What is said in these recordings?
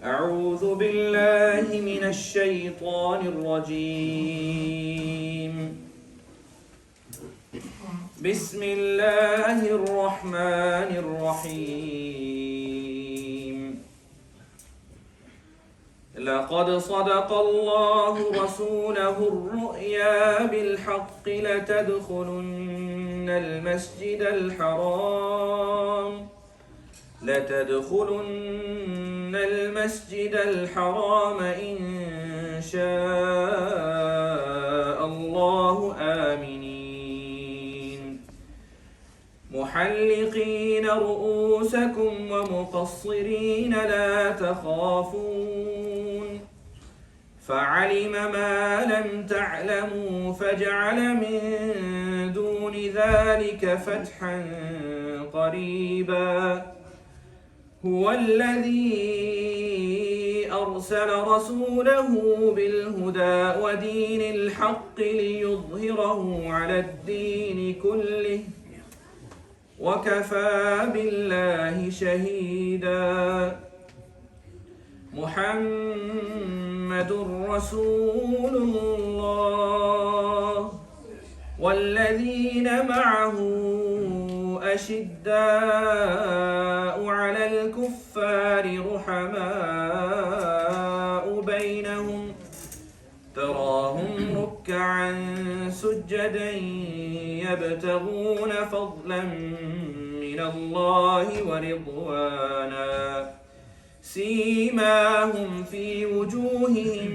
أعوذ بالله من الشيطان الرجيم. بسم الله الرحمن الرحيم. لقد صدق الله رسوله الرؤيا بالحق لتدخلن المسجد الحرام إن شاء الله آمنين محلقين رؤوسكم ومقصرين لا تخافون فعلم ما لم تعلموا فجعل من دون ذلك فتحا قريبا هو الذي أرسل رسوله بالهدى ودين الحق ليظهره على الدين كله وكفى بالله شهيدا محمد رسول الله والذين معه أشداء على الكفار رحماء بينهم تراهم ركعا سجدا يبتغون فضلا من الله ورضوانا سيماهم في وجوههم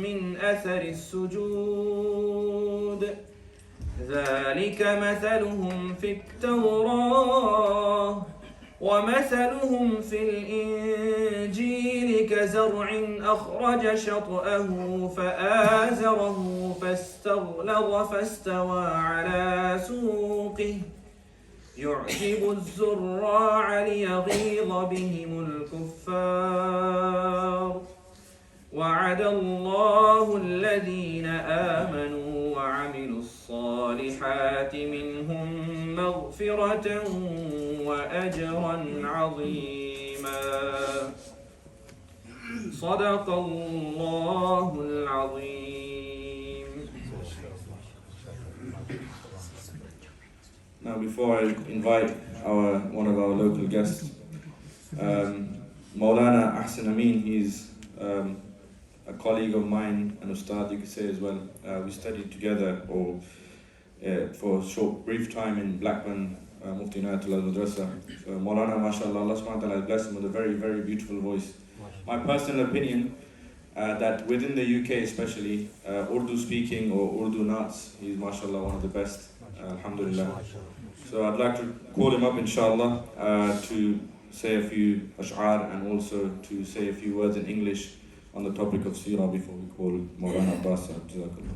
من أثر السجود ذلك مثلهم في التوراة ومثلهم في الإنجيل كزرع أخرج شطأه فآزره فاستغلظ فاستوى على سوقه يعجب الزراع ليغيظ بهم الكفار وعد الله الذين آمنوا وعملوا الصالحات منهم مغفرة وأجرا عظيما صدق الله العظيم. Now, before I invite one of our local guests, Maulana Ahsan Amin, he's a colleague of mine, an ustad you could say as well. We studied together for a short, brief time in Blackburn, Mufti Inayatullah Madrasa. So Maulana, mashallah, Allah subhanahu wa ta'ala has blessed him with a very, very beautiful voice. My personal opinion, that within the UK especially, Urdu speaking or Urdu Nats, he's mashallah one of the best, alhamdulillah. So I'd like to call him up inshallah to say a few ash'ar and also to say a few words in English on the topic of Seerah before we call Maulana Abbas. Jazakallah.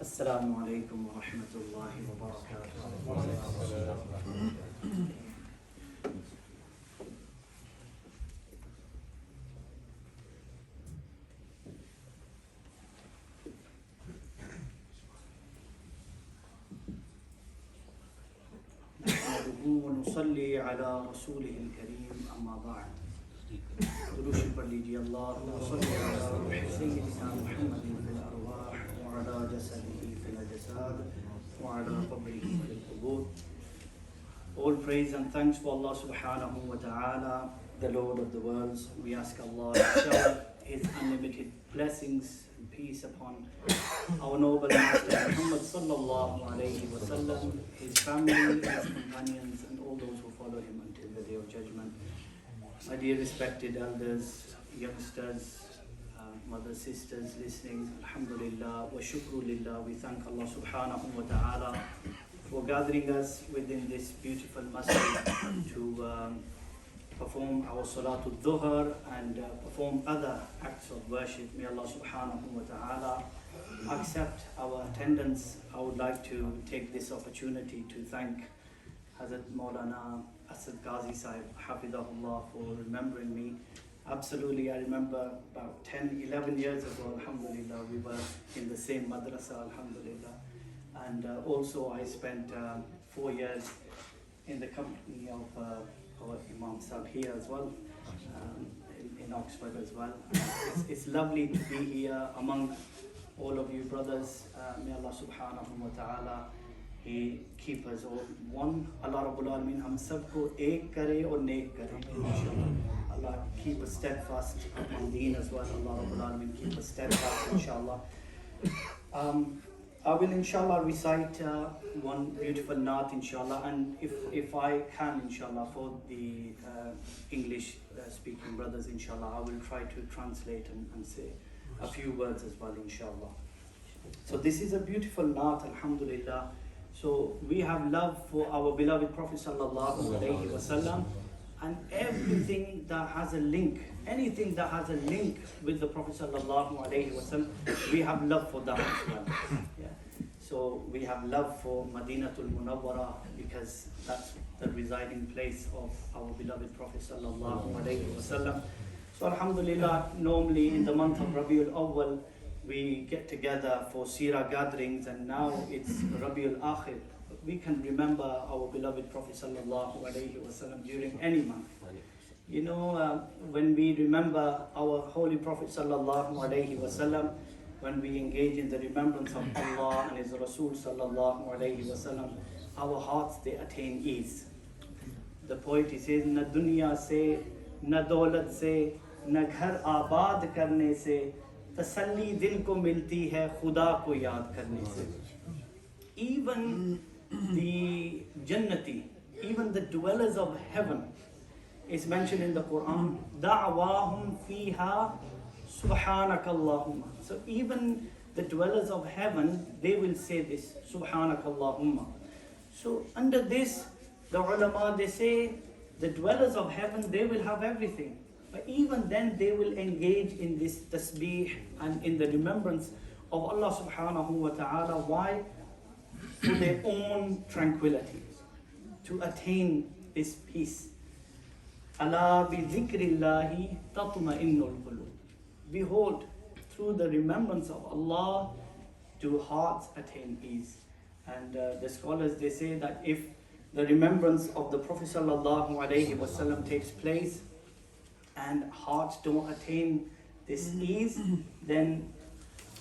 السلام عليكم ورحمة الله وبركاته. ونصلي على رسوله الكريم أما بعد. درود پر لیجیے اللهم صل على سيدنا محمد في الأرواح وعلى جسده في الأجساد وعلى قبره في القبور. All praise and thanks for Allah subhanahu wa ta'ala, the Lord of the worlds. We ask Allah to shower His unlimited blessings and peace upon our noble Master Muhammad sallallahu alayhi wa sallam, his family, his companions, and all those who follow him until the day of judgment. My dear respected elders, youngsters, mothers, sisters listening, alhamdulillah wa shukru lillah, we thank Allah subhanahu wa ta'ala for gathering us within this beautiful masjid to perform our Salatul Dhuhr and perform other acts of worship. May Allah subhanahu wa ta'ala accept our attendance. I would like to take this opportunity to thank Hazrat Maulana Asad Ghazi Sahib, Hafidahullah, for remembering me Absolutely, I remember about 10, 11 years ago, alhamdulillah, we were in the same madrasa, alhamdulillah. And also I spent 4 years in the company of our Imam Sahib here as well, in Oxford as well. It's lovely to be here among all of you brothers. May Allah subhanahu wa ta'ala, He keep us all one. Allah Rabbul Alameen hum sabko ek kare aur neek kare, inshallah. Allah keep us steadfast on deen as well. Allah Rabbul Alameen keep us steadfast, inshallah. I will inshallah recite one beautiful naat, inshallah, and if I can, inshallah, for the English speaking brothers, inshallah, I will try to translate and say a few words as well, inshallah. So this is a beautiful naat, alhamdulillah. So we have love for our beloved Prophet sallallahu alaihi wasallam, and everything that has a link, anything that has a link with the Prophet sallallahu alaihi wasallam, we have love for that as well. Yeah. So we have love for Madinatul Munawwara because that's the residing place of our beloved Prophet sallallahu alaihi wasallam. So alhamdulillah, normally in the month of Rabiul Awwal, we get together for Seerah gatherings, and now it's Rabiul Akhir. We can remember our beloved Prophet sallallahu alaihi wasallam during any month. You know, when we remember our holy Prophet sallallahu alaihi wasallam, when we engage in the remembrance of Allah and His Rasul sallallahu alaihi wasallam, our hearts, they attain ease. The poet, he says, na dunya se, na daulat se, na ghar abad karne se, tasalli dil ko milti hai khuda ko yaad karne se. Even the Jannati, even the dwellers of heaven, is mentioned in the Quran, da'wahum fiha subhanakallahumma. So even the dwellers of heaven, they will say this, subhanakallahumma. So under this, the ulama, they say, the dwellers of heaven, they will have everything. But even then, they will engage in this tasbih and in the remembrance of Allah subhanahu wa ta'ala. Why? For their own tranquility, to attain this peace. Ala bi dhikrillahi tatma'innul qulub. Behold, through the remembrance of Allah, do hearts attain ease. And the scholars, they say that if the remembrance of the Prophet sallallahu alaihi wasallam takes place and hearts don't attain this ease, then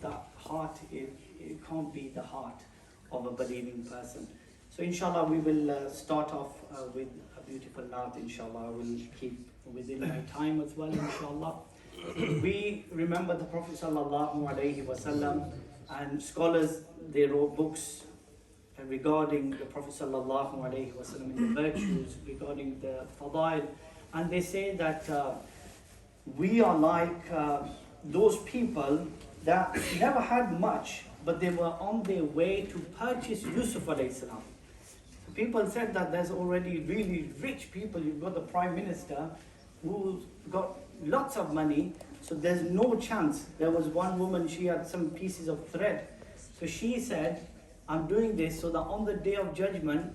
The heart, it can't be the heart of a believing person. So inshallah we will start off with a beautiful naat, inshallah. I will keep within my time as well, inshallah. We remember the Prophet sallallahu alaihi wasallam, and scholars, they wrote books regarding the Prophet sallallahu alaihi wasallam, and the virtues, regarding the fadail, and they say that we are like those people that never had much, but they were on their way to purchase Yusuf alayhi salam. People said that there's already really rich people. You've got the Prime Minister who's got lots of money, so there's no chance. There was one woman, she had some pieces of thread. So she said, I'm doing this so that on the day of judgment,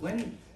When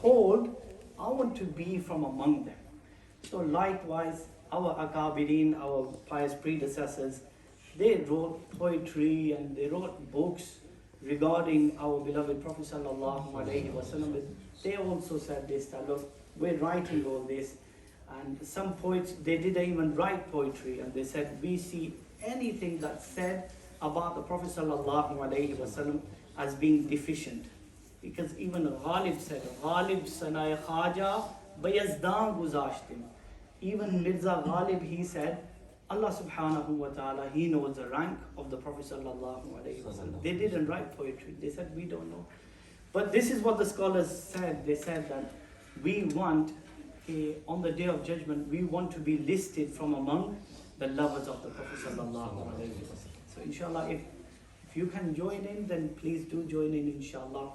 told, I want to be from among them. So likewise, our akabirin, our pious predecessors, they wrote poetry and they wrote books regarding our beloved Prophet sallallahu alaihi wasallam. They also said this, that look, we're writing all this. And some poets, they didn't even write poetry, and they said, we see anything that's said about the Prophet sallallahu alaihi wasallam as being deficient. Because even Ghalib said, Ghalib sanay khaja bayazdan guzashtim. Even Mirza Ghalib, he said, Allah subhanahu wa ta'ala, He knows the rank of the Prophet sallallahu alaihi wasallam. They didn't write poetry. They said, we don't know. But this is what the scholars said. They said that we want, on the day of judgment, we want to be listed from among the lovers of the Prophet sallallahu alaihi wasallam. So inshallah, if you can join in, then please do join in, inshallah.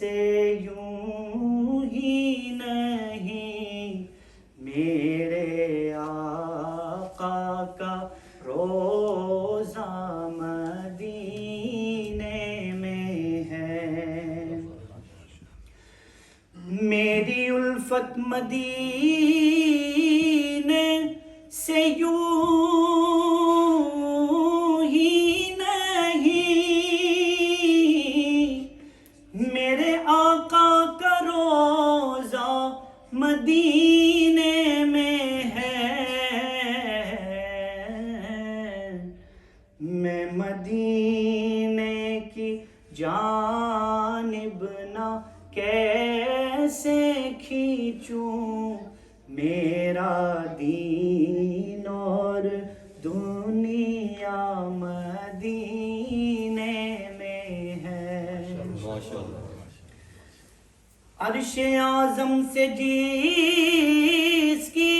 کیسے یوں ہی نہیں میرے آقا کا روزہ مدینے میں ہے. میری الفت مدینے سے یوں ہی نہیں میرے آقا کا روزہ مدینے میں ہے. میں مدینے کی جانب نہ کیسے کھینچوں میرا دین اور دنیا مدینے میں ہے. عرش اعظم سے جس کی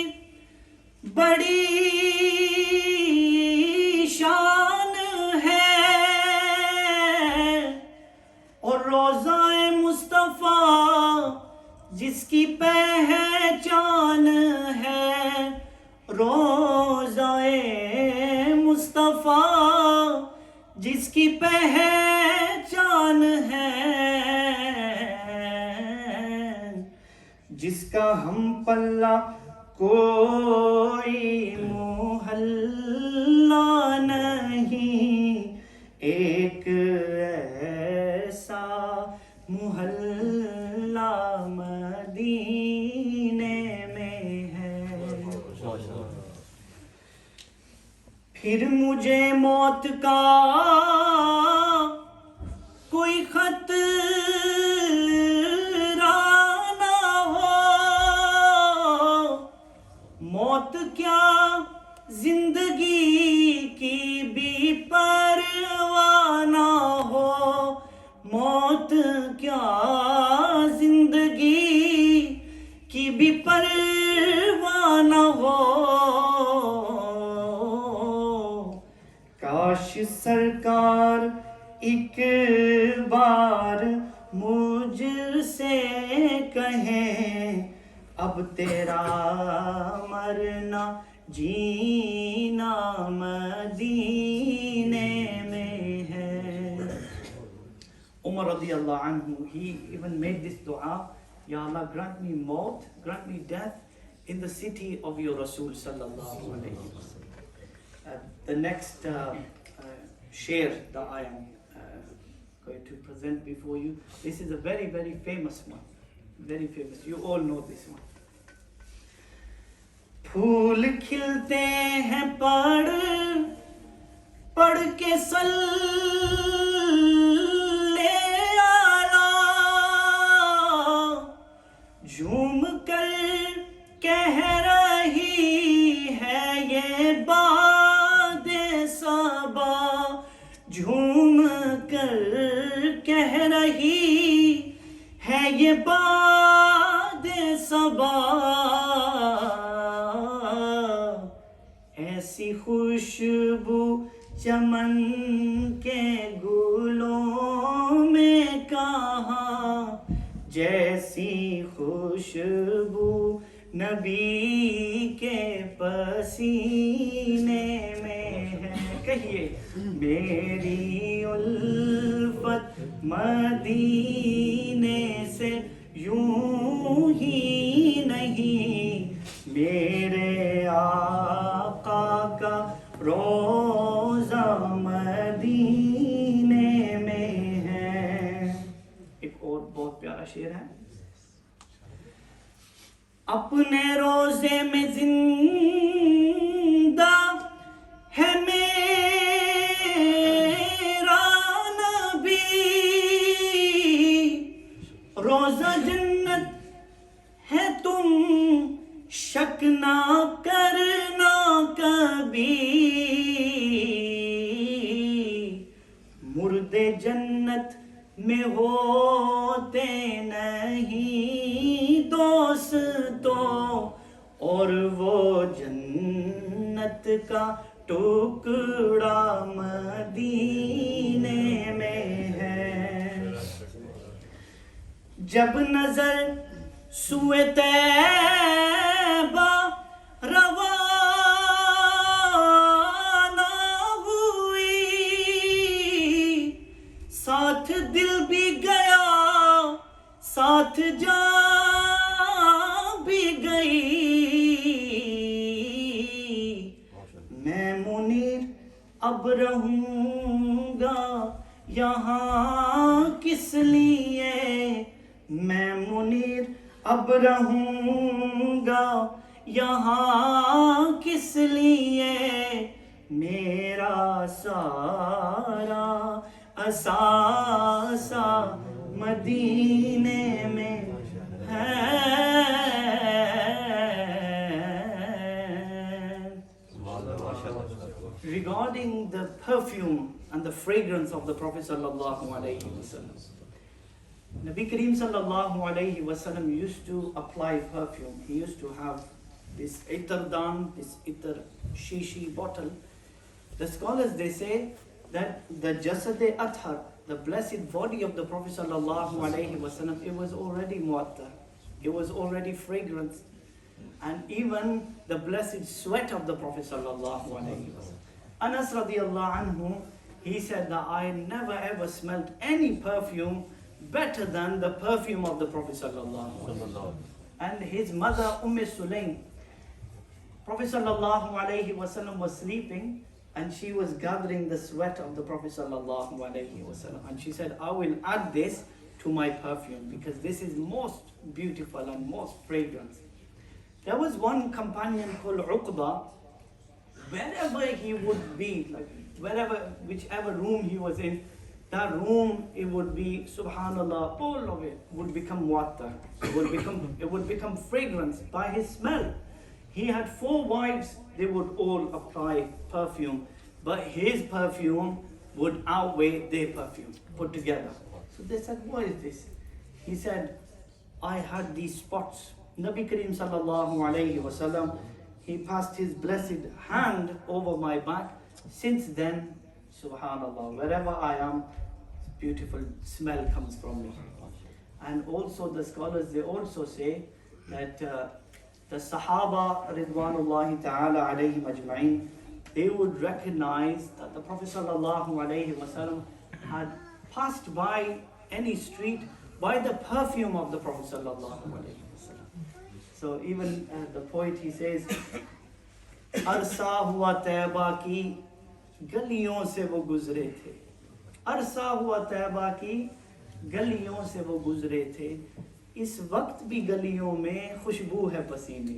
بڑی شان ہے اور روضہ مصطفیٰ جس کی پہچان ہے. روضہ مصطفیٰ جس کی پہچان ہے جس کا ہم پلہ کوئی محلہ نہیں ایک ایسا محلہ مدینے میں ہے. پھر مجھے موت کا کوئی خطرہ نہ ہو. موت کیا زندگی کی بھی پرواہ نہ ہو. موت کیا زندگی کی بھی پرواہ نہ ہو. کاش سرکار ایک بار مجھ سے کہیں اب تیرا مرنا جینا مدینے میں ہے. Umar radiallahu anhu, he even made this dua, Ya Allah, grant me maut, grant me death in the city of your Rasul sallallahu alayhi wa sallam. The next share that I am going to present before you, this is a very, very famous one. Very famous. You all know this one. پھول کھلتے ہیں پڑھ کے صلی اعلیٰ جھوم کر کہہ رہی ہے یہ باد صبا. جھوم کر کہہ رہی ہے یہ باد صبا. ایسی خوشبو چمن کے گلوں میں کہاں جیسی خوشبو نبی کے پسینے میں ہے. کہیے میری الفت مدینے سے یوں ہی نہیں میرے آقا کا روزہ مدینے میں ہے. ایک اور بہت پیارا شعر ہے. اپنے روزے میں زندہ ہے میرا نبی روزہ جنت ہے تم شک نہ کرنا کبھی. مردے جنت میں ہوتے نہیں دوستوں اور وہ جنت کا ٹکڑا مدینے میں ہے. جب نظر سوئے طیبہ روانہ ہوئی، ساتھ دل بھی گیا ساتھ جان بھی گئی، میں منیر اب رہوں گا یہاں کس لیے، میں منیر اب رہوں گا یہاں کس لیے، میرا سارا اثاثہ مدینے میں ہے۔ Regarding the perfume and the fragrance of the Prophet sallallahu alaihi wasallam, Nabi Kareem sallallahu alaihi wasallam used to apply perfume. He used to have this itardan, this itar shishi bottle. The scholars, they say that the jasad-e-athar, the blessed body of the Prophet sallallahu alaihi wasallam, it was already mu'attar, it was already fragrance, and even the blessed sweat of the Prophet sallallahu alaihi wasallam. Anas radiallahu anhu, he said that I never ever smelled any perfume better than the perfume of the Prophet sallallahu alaihi wasallam. And his mother Sulaim, Prophet sallallahu alaihi wasallam was sleeping, and she was gathering the sweat of the Prophet sallallahu alaihi wasallam, and she said, I will add this to my perfume because this is most beautiful and most fragrant. There was one companion called Uqba. Wherever he would be, like whichever room he was in, that room, it would be, subhanallah, all of it would become mu'attar. It would become fragrance by his smell. He had 4 wives, they would all apply perfume, but his perfume would outweigh their perfume put together. So they said, what is this? He said, I had these spots. Nabi Kareem sallallahu alayhi wasallam, he passed his blessed hand over my back. Since then, subhanallah, wherever I am, beautiful smell comes from me. And also the scholars, they also say that the Sahaba ridwanullahi ta'ala alayhim ajma'in, they would recognize that the Prophet sallallahu alayhi wasallam had passed by any street by the perfume of the Prophet sallallahu alayhi wasallam. So even the poet, he says, عرصہ ہوا طیبہ کی گلیوں سے وہ گزرے تھے، عرصہ ہوا طیبہ کی گلیوں سے وہ گزرے تھے، اس وقت بھی گلیوں میں خوشبو ہے پسینے۔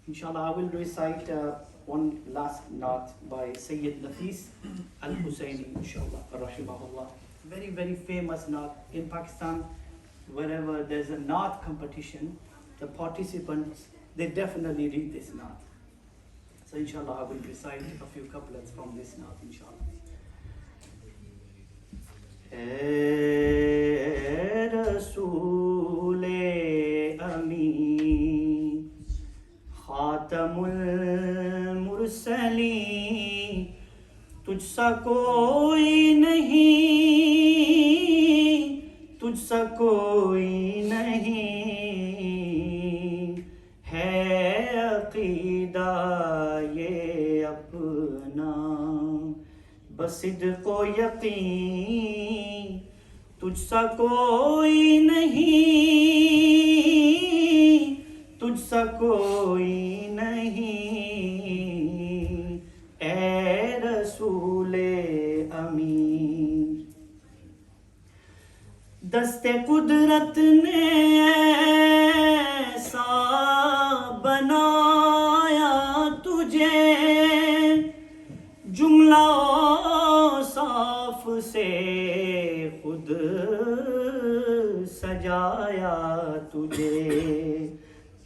Inshallah, I will recite one last naat by Sayyid Nafis al-Husayni, inshallah, rahimahullah. Very, very famous naat in Pakistan. Wherever there's a naat competition, the participants, they definitely read this naat. So inshallah, I will recite a few couplets from this naat, inshallah. Hey Rasool Ameen, Khatamul Mursaleen, تجھ سا کوئی نہیں، تجھ سا کوئی نہیں، ہے عقیدہ یہ اپنا بصدق و یقین، تجھ سا کوئی نہیں، تجھ سا کوئی نہیں، اے رسول امین۔ دست قدرت نے ایسا بنایا تجھے، جملہ اوصاف سے خود سجایا تجھے،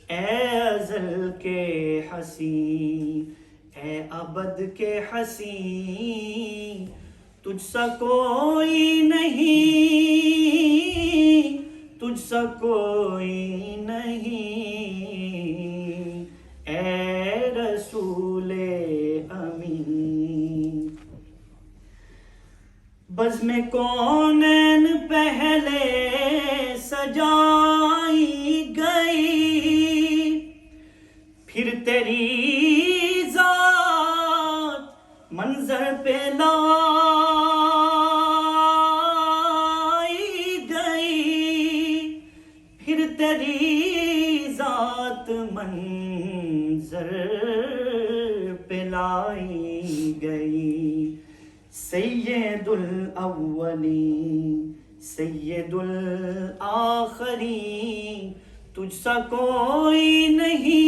اے ازل کے حسین، اے ابد کے حسین، تجھ سا کوئی نہیں، تجھ سا کوئی نہیں، اے رسول امین۔ بزم کونین پہلے سجائی گئی، پھر تیری ذات منظر پہ لائی گئی، پھر تیری ذات منظر پہ لائی گئی۔ سید الاولین سید الآخرین، تجھ سا کوئی نہیں،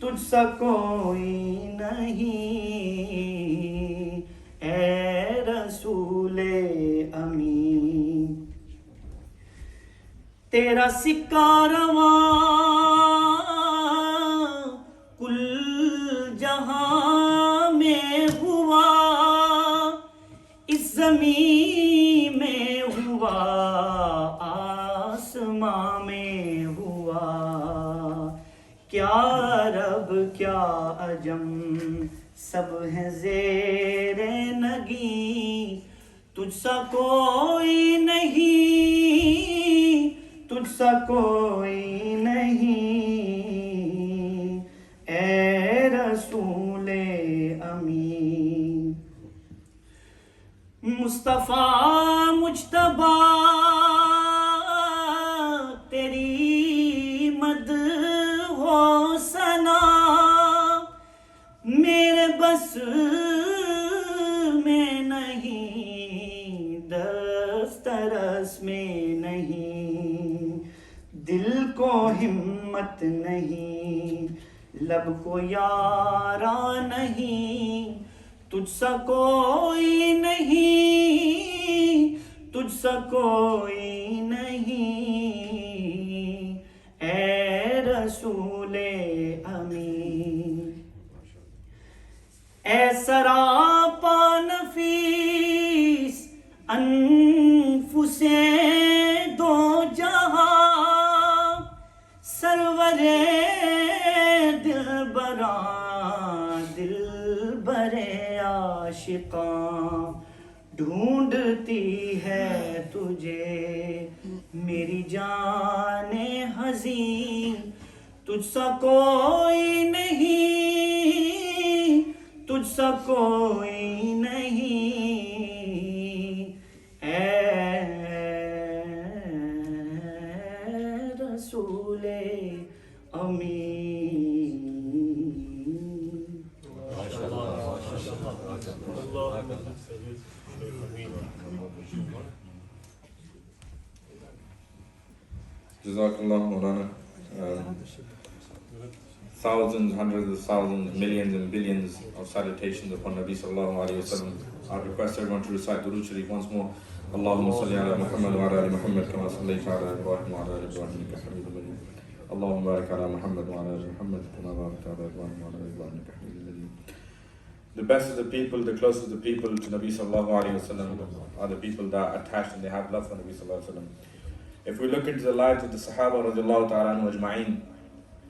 تجھ سا کوئی نہیں، اے رسول امین۔ تیرا سکہ رواں کل جہاں میں ہوا، اس زمین میں ہوا، آسمان میں ہوا، کیا عرب کیا عجم سب ہیں زیر نگیں، تجھ سا کوئی نہیں، تجھ سا کوئی نہیں، اے رسول امین۔ مصطفیٰ مجتبیٰ تیری مدح و ثنا میرے بس میں نہیں، دسترس میں نہیں، دل کو ہمت نہیں، لب کو یارا نہیں، تجھ سا کوئی نہیں، تجھ سا کوئی نہیں، اے رسول امین۔ اے سراپا نفیس انفس دو جہاں، سرور دلبراں دلبر عاشقاں، ڈھونڈتی ہے تجھے میری جان حزین، تجھ سا کوئی نہیں، تجھ سا کوئی نہیں، اے رسول امین۔ Jazakallah Maulana. Thousands, hundreds of thousands, millions and billions of salutations upon Nabi sallallahu alayhi wa sallam. I request everyone to recite Durood Sharif once more. Allahumma salli ala Muhammad wa ala ali Muhammad kama sallayta ala Ibrahim wa ala ali Ibrahim innaka Hamidum Majid. Allahumma barik ala Muhammad wa ala ali Muhammad kama barakta ala Ibrahim wa ala ali Ibrahim innaka Hamidum Majid. The best of the people, the closest of the people to Nabi sallallahu alayhi wa sallam are the people that are attached and they have love for Nabi sallallahu alayhi wa sallam. If we look into the lives of the Sahaba radiallahu ta'ala anhu ajma'in,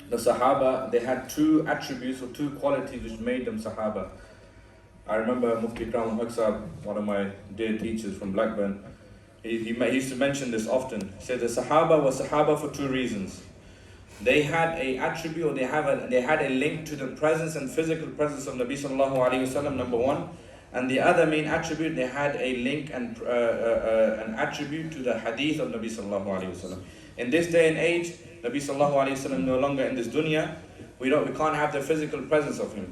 the Sahaba, they had two attributes or two qualities which made them Sahaba. I remember Mufti Ikram Haq Sahab, one of my dear teachers from Blackburn, he used to mention this often. He said the Sahaba was Sahaba for two reasons. They had a attribute, or they had a link to the presence and physical presence of Nabi sallallahu alayhi wa sallam, number one. And the other main attribute, they had a link and an attribute to the hadith of Nabi sallallahu alayhi wa sallam. In this day and age, Nabi sallallahu alayhi wa sallam no longer in this dunya. We can't have the physical presence of him.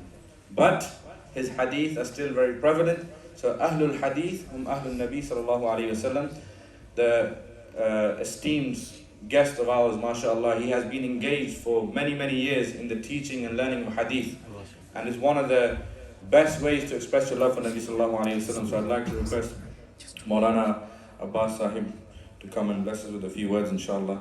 But his hadith are still very prevalent. So Ahlul Hadith, Ahlul Nabi sallallahu alayhi wa sallam, the esteemed guest of ours, mashallah, he has been engaged for many, many years in the teaching and learning of hadith. And it's one of the best ways to express your love for Nabi sallallahu alayhi wa sallam. So I'd like to request Maulana Abbas Sahib to come and bless us with a few words, inshallah.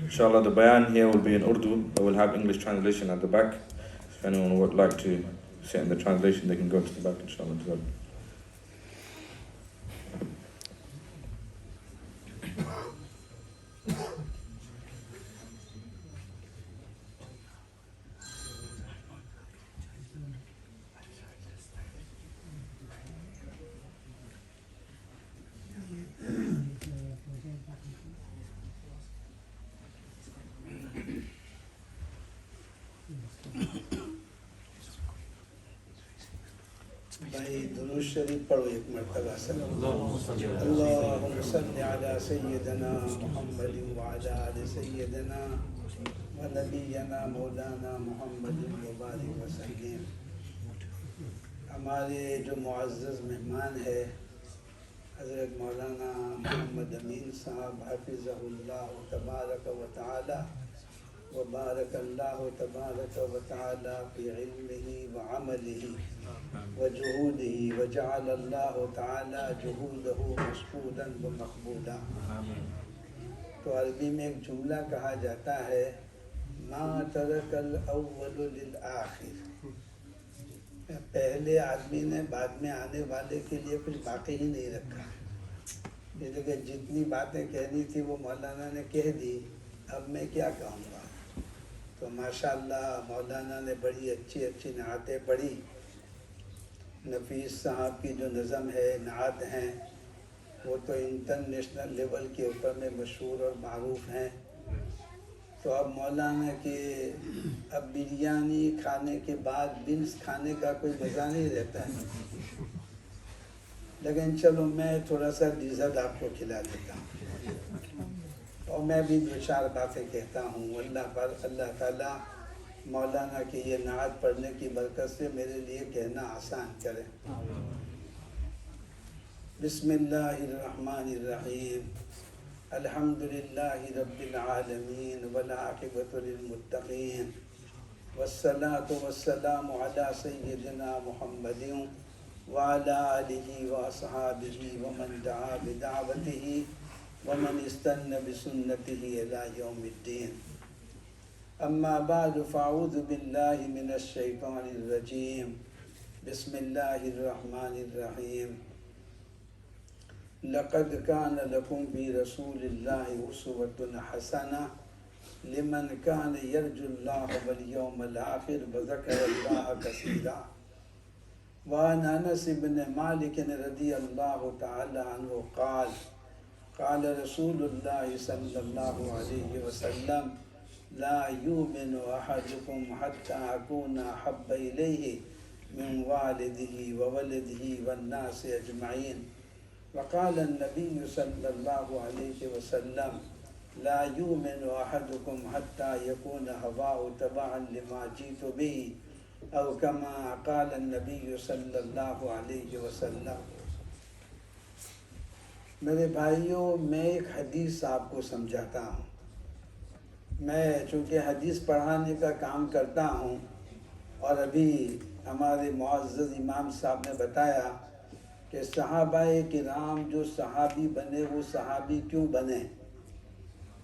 Inshallah, the bayan here will be in Urdu, but we'll have English translation at the back. If anyone would like to sit in the translation, they can go to the back, inshallah. بھائی درود شریف پڑھو ایک مرتبہ سے. اللہم صلی علی سیدنا محمد وعلی آل سیدنا و نبینا مولانا محمد مبارک وسلم. ہمارے جو معزز مہمان ہے حضرت مولانا محمد امین صاحب حفظہ اللہ تبارک و تعالی وبارک اللہ تبارک و تعالی فی علمہ وعملہ وجہودہ وجعل اللہ تعالی جہودہ مشکورا ومقبولا. تو عربی میں ایک جملہ کہا جاتا ہے ما ترک الاول للآخر. پہلے آدمی نے بعد میں آنے والے کے لیے کچھ باقی ہی نہیں رکھا. یہ دیکھیں جتنی باتیں کہنی تھی وہ مولانا نے کہہ دی، اب میں کیا کہوں گا. تو ماشاءاللہ مولانا نے بڑی اچھی اچھی نعتیں پڑھی. نفیس صاحب کی جو نظم ہے نعت ہیں وہ تو انٹرنیشنل لیول کے اوپر میں مشہور اور معروف ہیں. تو اب مولانا کے اب بریانی کھانے کے بعد بنس کھانے کا کوئی مزہ نہیں رہتا ہے، لیکن چلو میں تھوڑا سا ڈیزرٹ آپ کو کھلا دیتا ہوں اور میں بھی دو چار باتیں کہتا ہوں. اللہ تعالیٰ مولانا کی یہ نعت پڑھنے کی برکت سے میرے لیے کہنا آسان کرے. بسم اللہ الرحمن الرحیم. الحمد للہ رب العالمین والعاقبۃ للمتقین والصلاة والسلام علی سیدنا محمد وعلی آلہ واصحابہ ومن دعا بدعوتہ ومن استنى بسنته إلى يوم الدين. أما بعد فأعوذ بالله من الشيطان الرجيم. بسم الله الرحمن الرحيم. لقد كان لكم في رسول الله أسوة حسنة لمن كان يرجو الله واليوم الآخر وذكر الله كثيرا. وعن أنس بن مالك رضي الله تعالى عنه قال قال رسول الله صلى الله عليه وسلم لا يؤمن أحدكم حتى أكون أحب إليه من والده وولده والناس أجمعين. وقال النبي صلى الله عليه وسلم لا يؤمن أحدكم حتى يكون هواه تبعا لما جئت به أو كما قال النبي صلى الله عليه وسلم. میرے بھائیوں، میں ایک حدیث آپ کو سمجھاتا ہوں. میں چونکہ حدیث پڑھانے کا کام کرتا ہوں اور ابھی ہمارے معزز امام صاحب نے بتایا کہ صحابہ کرام جو صحابی بنے وہ صحابی کیوں بنے،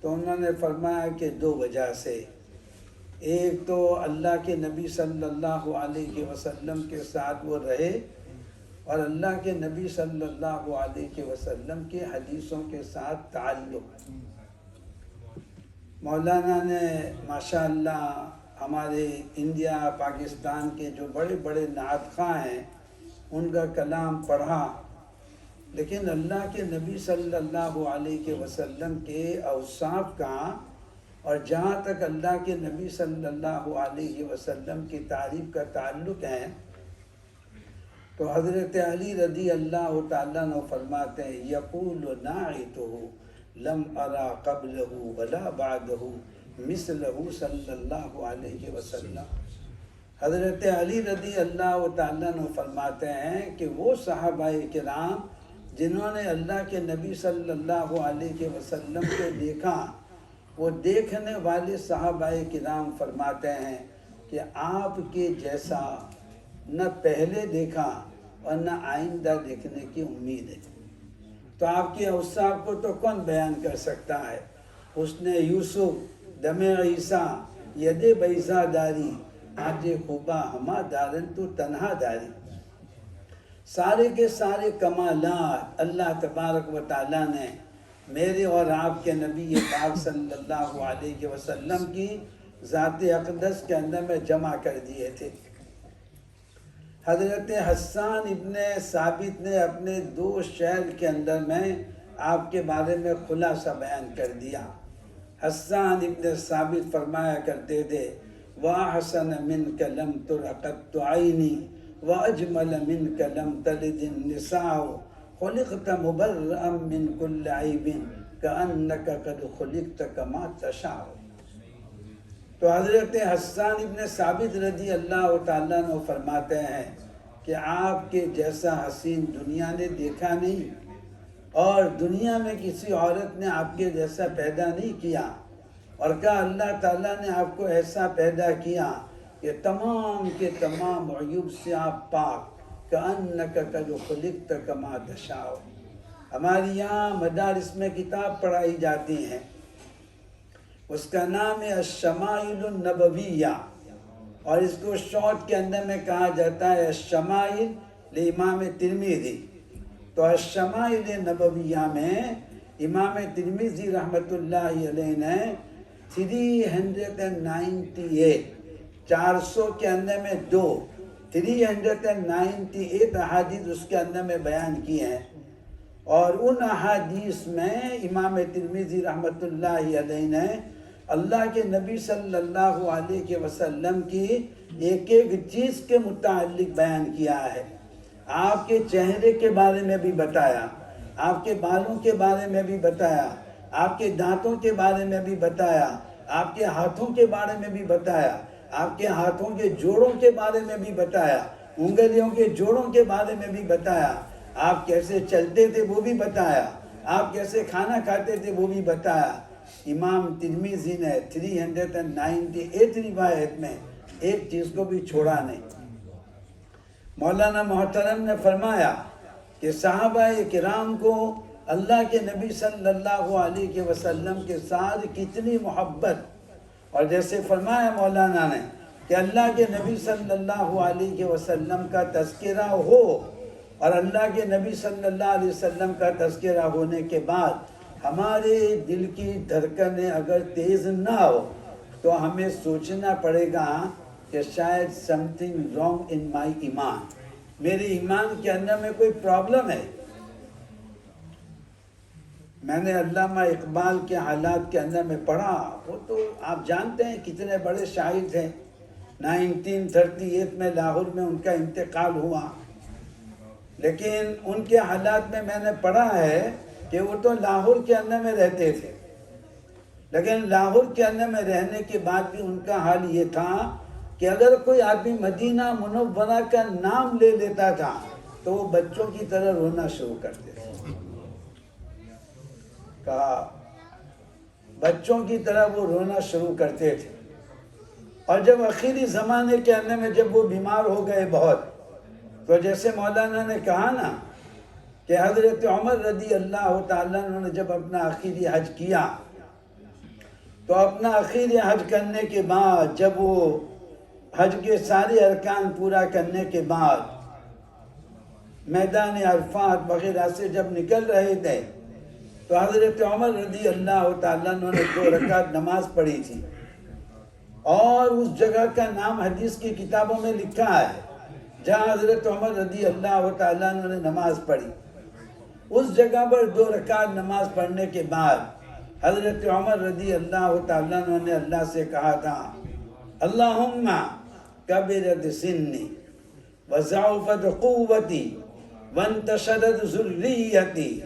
تو انہوں نے فرمایا کہ دو وجہ سے. ایک تو اللہ کے نبی صلی اللہ علیہ وسلم کے ساتھ وہ رہے اور اللہ کے نبی صلی اللہ علیہ وسلم کے حدیثوں کے ساتھ تعلق. مولانا نے ماشاءاللہ ہمارے انڈیا پاکستان کے جو بڑے بڑے نعت خواں ہیں ان کا کلام پڑھا، لیکن اللہ کے نبی صلی اللہ علیہ وسلم کے اوصاف کا اور جہاں تک اللہ کے نبی صلی اللہ علیہ وسلم کی تعریف کا تعلق ہے تو حضرت علی رضی اللہ تعالیٰ عنہ فرماتے ہیں یقول ناعتہ لم ارا قبلہ ولا بعدہ مثلہ صلی اللہ علیہ وسلم. حضرت علی رضی اللہ تعالیٰ عنہ فرماتے ہیں کہ وہ صحابہ کرام جنہوں نے اللہ کے نبی صلی اللہ علیہ وسلم کو دیکھا، وہ دیکھنے والے صحابہ کرام فرماتے ہیں کہ آپ کے جیسا نہ پہلے دیکھا اور نہ آئندہ دیکھنے کی امید ہے. تو آپ کے اوصاف کو تو کون بیان کر سکتا ہے؟ حسن یوسف، دم عیسیٰ، ید بیضا داری، آج خوبا ہما دارن تو تنہا داری. سارے کے سارے کمالات اللہ تبارک و تعالیٰ نے میرے اور آپ کے نبی پاک صلی اللہ علیہ وسلم کی ذات اقدس کے اندر میں جمع کر دیے تھے. حضرت حسان ابن ثابت نے اپنے 2 شعر کے اندر میں آپ کے بارے میں خلاصہ بیان کر دیا. حسان ابن ثابت فرمایا کرتے تھے وَأَحْسَنَ مِنْكَ لَمْ تُرَ قَطُّ عَيْنِي وأجمل منك لم تلد النساء خلقت مبرأ من كل عيب كأنك قد خلقت كما تشاء. تو حضرت حسان ابن ثابت رضی اللہ تعالیٰ عنہ فرماتے ہیں کہ آپ کے جیسا حسین دنیا نے دیکھا نہیں، اور دنیا میں کسی عورت نے آپ کے جیسا پیدا نہیں کیا، اور کہا اللہ تعالیٰ نے آپ کو ایسا پیدا کیا کہ تمام کے تمام عیوب سے آپ پاک، کأنک قد خلقت کما تشاء. ہمارے یہاں مدارس میں کتاب پڑھائی جاتی ہیں، اس کا نام ہے الشمائل النبویہ، اور اس کو شارٹ کے اندر میں کہا جاتا ہے الشمائل لامام ترمذی. تو الشمائل نبویہ میں امام ترمذی رحمۃ اللہ علیہ نے 398 400 کے اندر میں 398 احادیث اس کے اندر میں بیان کیے ہیں، اور ان احادیث میں امام ترمذی رحمۃ اللہ علیہ نے اللہ کے نبی صلی اللہ علیہ وسلم کی ایک ایک چیز کے متعلق بیان کیا ہے. آپ کے چہرے کے بارے میں بھی بتایا، آپ کے بالوں کے بارے میں بھی بتایا، آپ کے دانتوں کے بارے میں بھی بتایا، آپ کے ہاتھوں کے بارے میں بھی بتایا، آپ کے ہاتھوں کے جوڑوں کے بارے میں بھی بتایا، انگلیوں کے جوڑوں کے بارے میں بھی بتایا، آپ کیسے چلتے تھے وہ بھی بتایا، آپ کیسے کھانا کھاتے تھے وہ بھی بتایا. امام ترمذی نے 398 روایت میں ایک چیز کو بھی چھوڑا نہیں. مولانا محترم نے فرمایا کہ صحابہ کرام کو اللہ کے نبی صلی اللہ علیہ وسلم کے ساتھ کتنی محبت، اور جیسے فرمایا مولانا نے کہ اللہ کے نبی صلی اللہ علیہ وسلم کا تذکرہ ہو، اور اللہ کے نبی صلی اللہ علیہ وسلم کا تذکرہ ہونے کے بعد ہمارے دل کی دھڑکنیں اگر تیز نہ ہو تو ہمیں سوچنا پڑے گا کہ شاید something wrong in my ایمان، میرے ایمان کے اندر میں کوئی پرابلم ہے. میں نے علامہ اقبال کے حالات کے اندر میں پڑھا، وہ تو آپ جانتے ہیں کتنے بڑے شاعر تھے. 1938 میں لاہور میں ان کا انتقال ہوا، لیکن ان کے حالات میں نے پڑھا ہے کہ وہ تو لاہور کے اندر میں رہتے تھے، لیکن لاہور کے اندر میں رہنے کے بعد بھی ان کا حال یہ تھا کہ اگر کوئی آدمی مدینہ منورہ کا نام لے لیتا تھا تو وہ بچوں کی طرح رونا شروع کرتے تھے. کہا بچوں کی طرح وہ رونا شروع کرتے تھے. اور جب آخری زمانے کے اندر میں جب وہ بیمار ہو گئے بہت، تو جیسے مولانا نے کہا نا کہ حضرت عمر رضی اللہ تعالیٰ عنہ نے جب اپنا آخری حج کیا، تو اپنا آخری حج کرنے کے بعد جب وہ حج کے سارے ارکان پورا کرنے کے بعد میدان عرفات وغیرہ سے جب نکل رہے تھے، تو حضرت عمر رضی اللہ تعالیٰ عنہ نے 2 رکعت نماز پڑھی تھی، اور اس جگہ کا نام حدیث کی کتابوں میں لکھا ہے جہاں حضرت عمر رضی اللہ تعالیٰ عنہ نے نماز پڑھی. اس جگہ پر 2 رکعت نماز پڑھنے کے بعد حضرت عمر رضی اللہ تعالیٰ عنہ نے اللہ سے کہا تھا اللہم کبرت سنی وضعفت قوتی وانتشرت ذریتی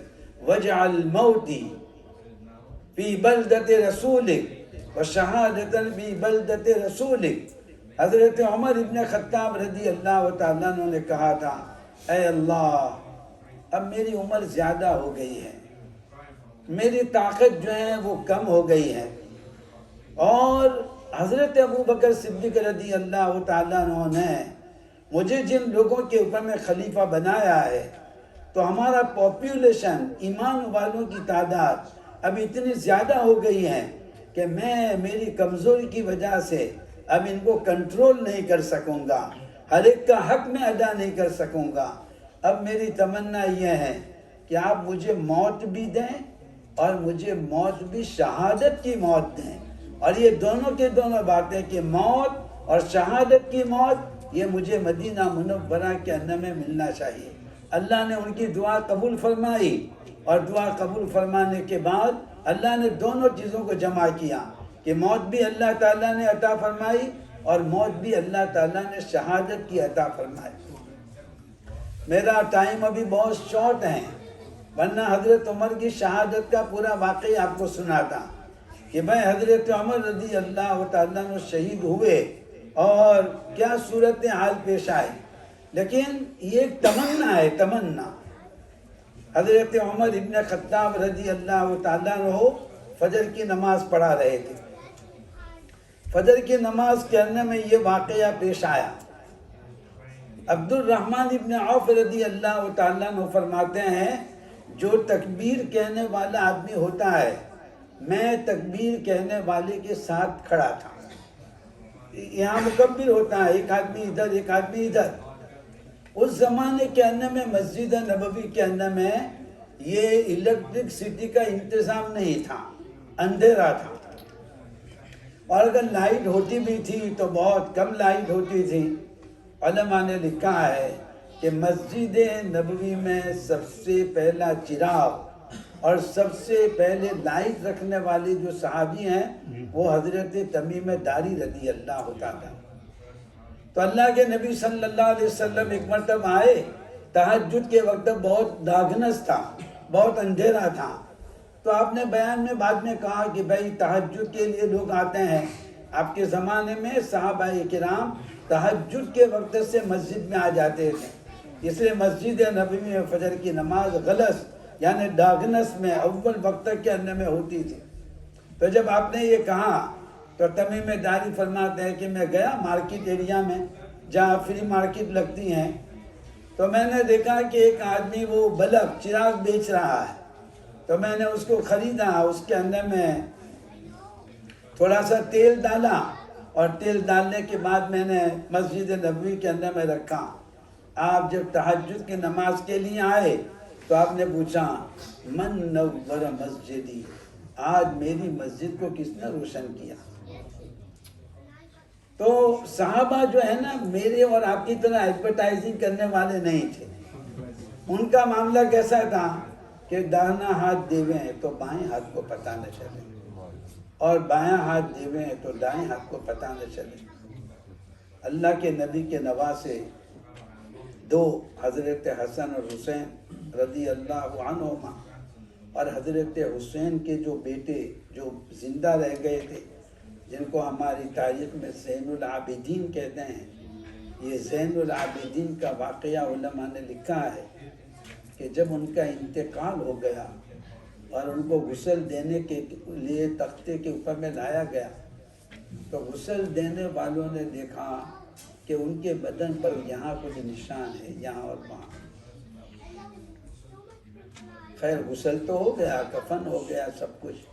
واجعل موتی فی بلدت رسولک وشہادتا فی بلدت رسولک. حضرت عمر ابن خطاب رضی اللہ تعالیٰ عنہ نے کہا تھا اے اللہ، اب میری عمر زیادہ ہو گئی ہے، میری طاقت جو ہے وہ کم ہو گئی ہے، اور حضرت ابو بکر صدیق رضی اللہ تعالیٰ عنہ نے مجھے جن لوگوں کے اوپر میں خلیفہ بنایا ہے، تو ہمارا پاپولیشن، ایمان والوں کی تعداد اب اتنی زیادہ ہو گئی ہے کہ میں میری کمزوری کی وجہ سے اب ان کو کنٹرول نہیں کر سکوں گا، ہر ایک کا حق میں ادا نہیں کر سکوں گا. اب میری تمنا یہ ہے کہ آپ مجھے موت بھی دیں اور مجھے موت بھی شہادت کی موت دیں. اور یہ دونوں کے دونوں باتیں کہ موت اور شہادت کی موت یہ مجھے مدینہ منورہ کے اندر میں ملنا چاہیے. اللہ نے ان کی دعا قبول فرمائی، اور دعا قبول فرمانے کے بعد اللہ نے دونوں چیزوں کو جمع کیا کہ موت بھی اللہ تعالیٰ نے عطا فرمائی اور موت بھی اللہ تعالیٰ نے شہادت کی عطا فرمائی. میرا ٹائم ابھی بہت شارٹ ہے، ورنہ حضرت عمر کی شہادت کا پورا واقعہ آپ کو سناتا کہ بھائی حضرت عمر رضی اللہ تعالیٰ عنہ شہید ہوئے اور کیا صورتحال پیش آئی، لیکن یہ ایک تمنا ہے، تمنا۔ حضرت عمر ابن خطاب رضی اللہ تعالیٰ عنہ فجر کی نماز پڑھا رہے تھے۔ فجر کی نماز کرنے میں یہ واقعہ پیش آیا۔ عبد الرحمن ابن عوف رضی اللہ تعالیٰ عنہ فرماتے ہیں جو تکبیر کہنے والا آدمی ہوتا ہے، میں تکبیر کہنے والے کے ساتھ کھڑا تھا۔ یہاں مکبر ہوتا ہے، ایک آدمی ادھر ایک آدمی ادھر۔ اس زمانے کے اندر میں مسجد نبوی کے اندر میں یہ الیکٹرکسٹی کا انتظام نہیں تھا، اندھیرا تھا، اور اگر لائٹ ہوتی بھی تھی تو بہت کم لائٹ ہوتی تھی۔ علماء نے لکھا ہے کہ مسجد نبوی میں سب سے پہلا چراغ اور سب سے پہلے لائٹ رکھنے والے جو صحابی ہیں وہ حضرت تمیم داری رضی اللہ تعالیٰ۔ تو اللہ کے نبی صلی اللہ علیہ وسلم ایک مرتبہ آئے، تہجد کے وقت بہت داگنس تھا، بہت اندھیرا تھا، تو آپ نے بیان میں بعد میں کہا کہ بھائی تہجد کے لیے لوگ آتے ہیں۔ آپ کے زمانے میں صحابہ کرام تہجد کے وقت سے مسجد میں آ جاتے تھے، اس لیے مسجد نبوی میں فجر کی نماز غلس یعنی ڈاگنس میں اول وقت کے اندر میں ہوتی تھی۔ تو جب آپ نے یہ کہا تو تمیم داری فرماتے ہیں کہ میں گیا مارکیٹ ایریا میں جہاں فری مارکیٹ لگتی ہیں، تو میں نے دیکھا کہ ایک آدمی وہ بلب چراغ بیچ رہا ہے، تو میں نے اس کو خریدا، اس کے اندر میں تھوڑا سا تیل ڈالا اور تیل ڈالنے کے بعد میں نے مسجد نبوی کے اندر میں رکھا۔ آپ جب تہجد کی نماز کے لیے آئے تو آپ نے پوچھا من نور مسجدی، آج میری مسجد کو کس نے روشن کیا؟ تو صحابہ جو ہے نا میرے اور آپ کی طرح ایڈورٹائزنگ کرنے والے نہیں تھے۔ ان کا معاملہ کیسا تھا کہ داہنا ہاتھ دیویں تو بائیں ہاتھ کو پتہ نہ چلے، اور بایاں ہاتھ دیویں تو دائیں ہاتھ کو پتہ نہ چلے۔ اللہ کے نبی کے نواسے دو حضرت حسن اور حسین رضی اللہ عنہما، اور حضرت حسین کے جو بیٹے جو زندہ رہ گئے تھے جن کو ہماری تاریخ میں زین العابدین کہتے ہیں، یہ زین العابدین کا واقعہ علماء نے لکھا ہے کہ جب ان کا انتقال ہو گیا اور ان کو غسل دینے کے لیے تختے کے اوپر میں لایا گیا تو غسل دینے والوں نے دیکھا کہ ان کے بدن پر یہاں کچھ نشان ہے، یہاں اور وہاں۔ خیر غسل تو ہو گیا، کفن ہو گیا، سب کچھ۔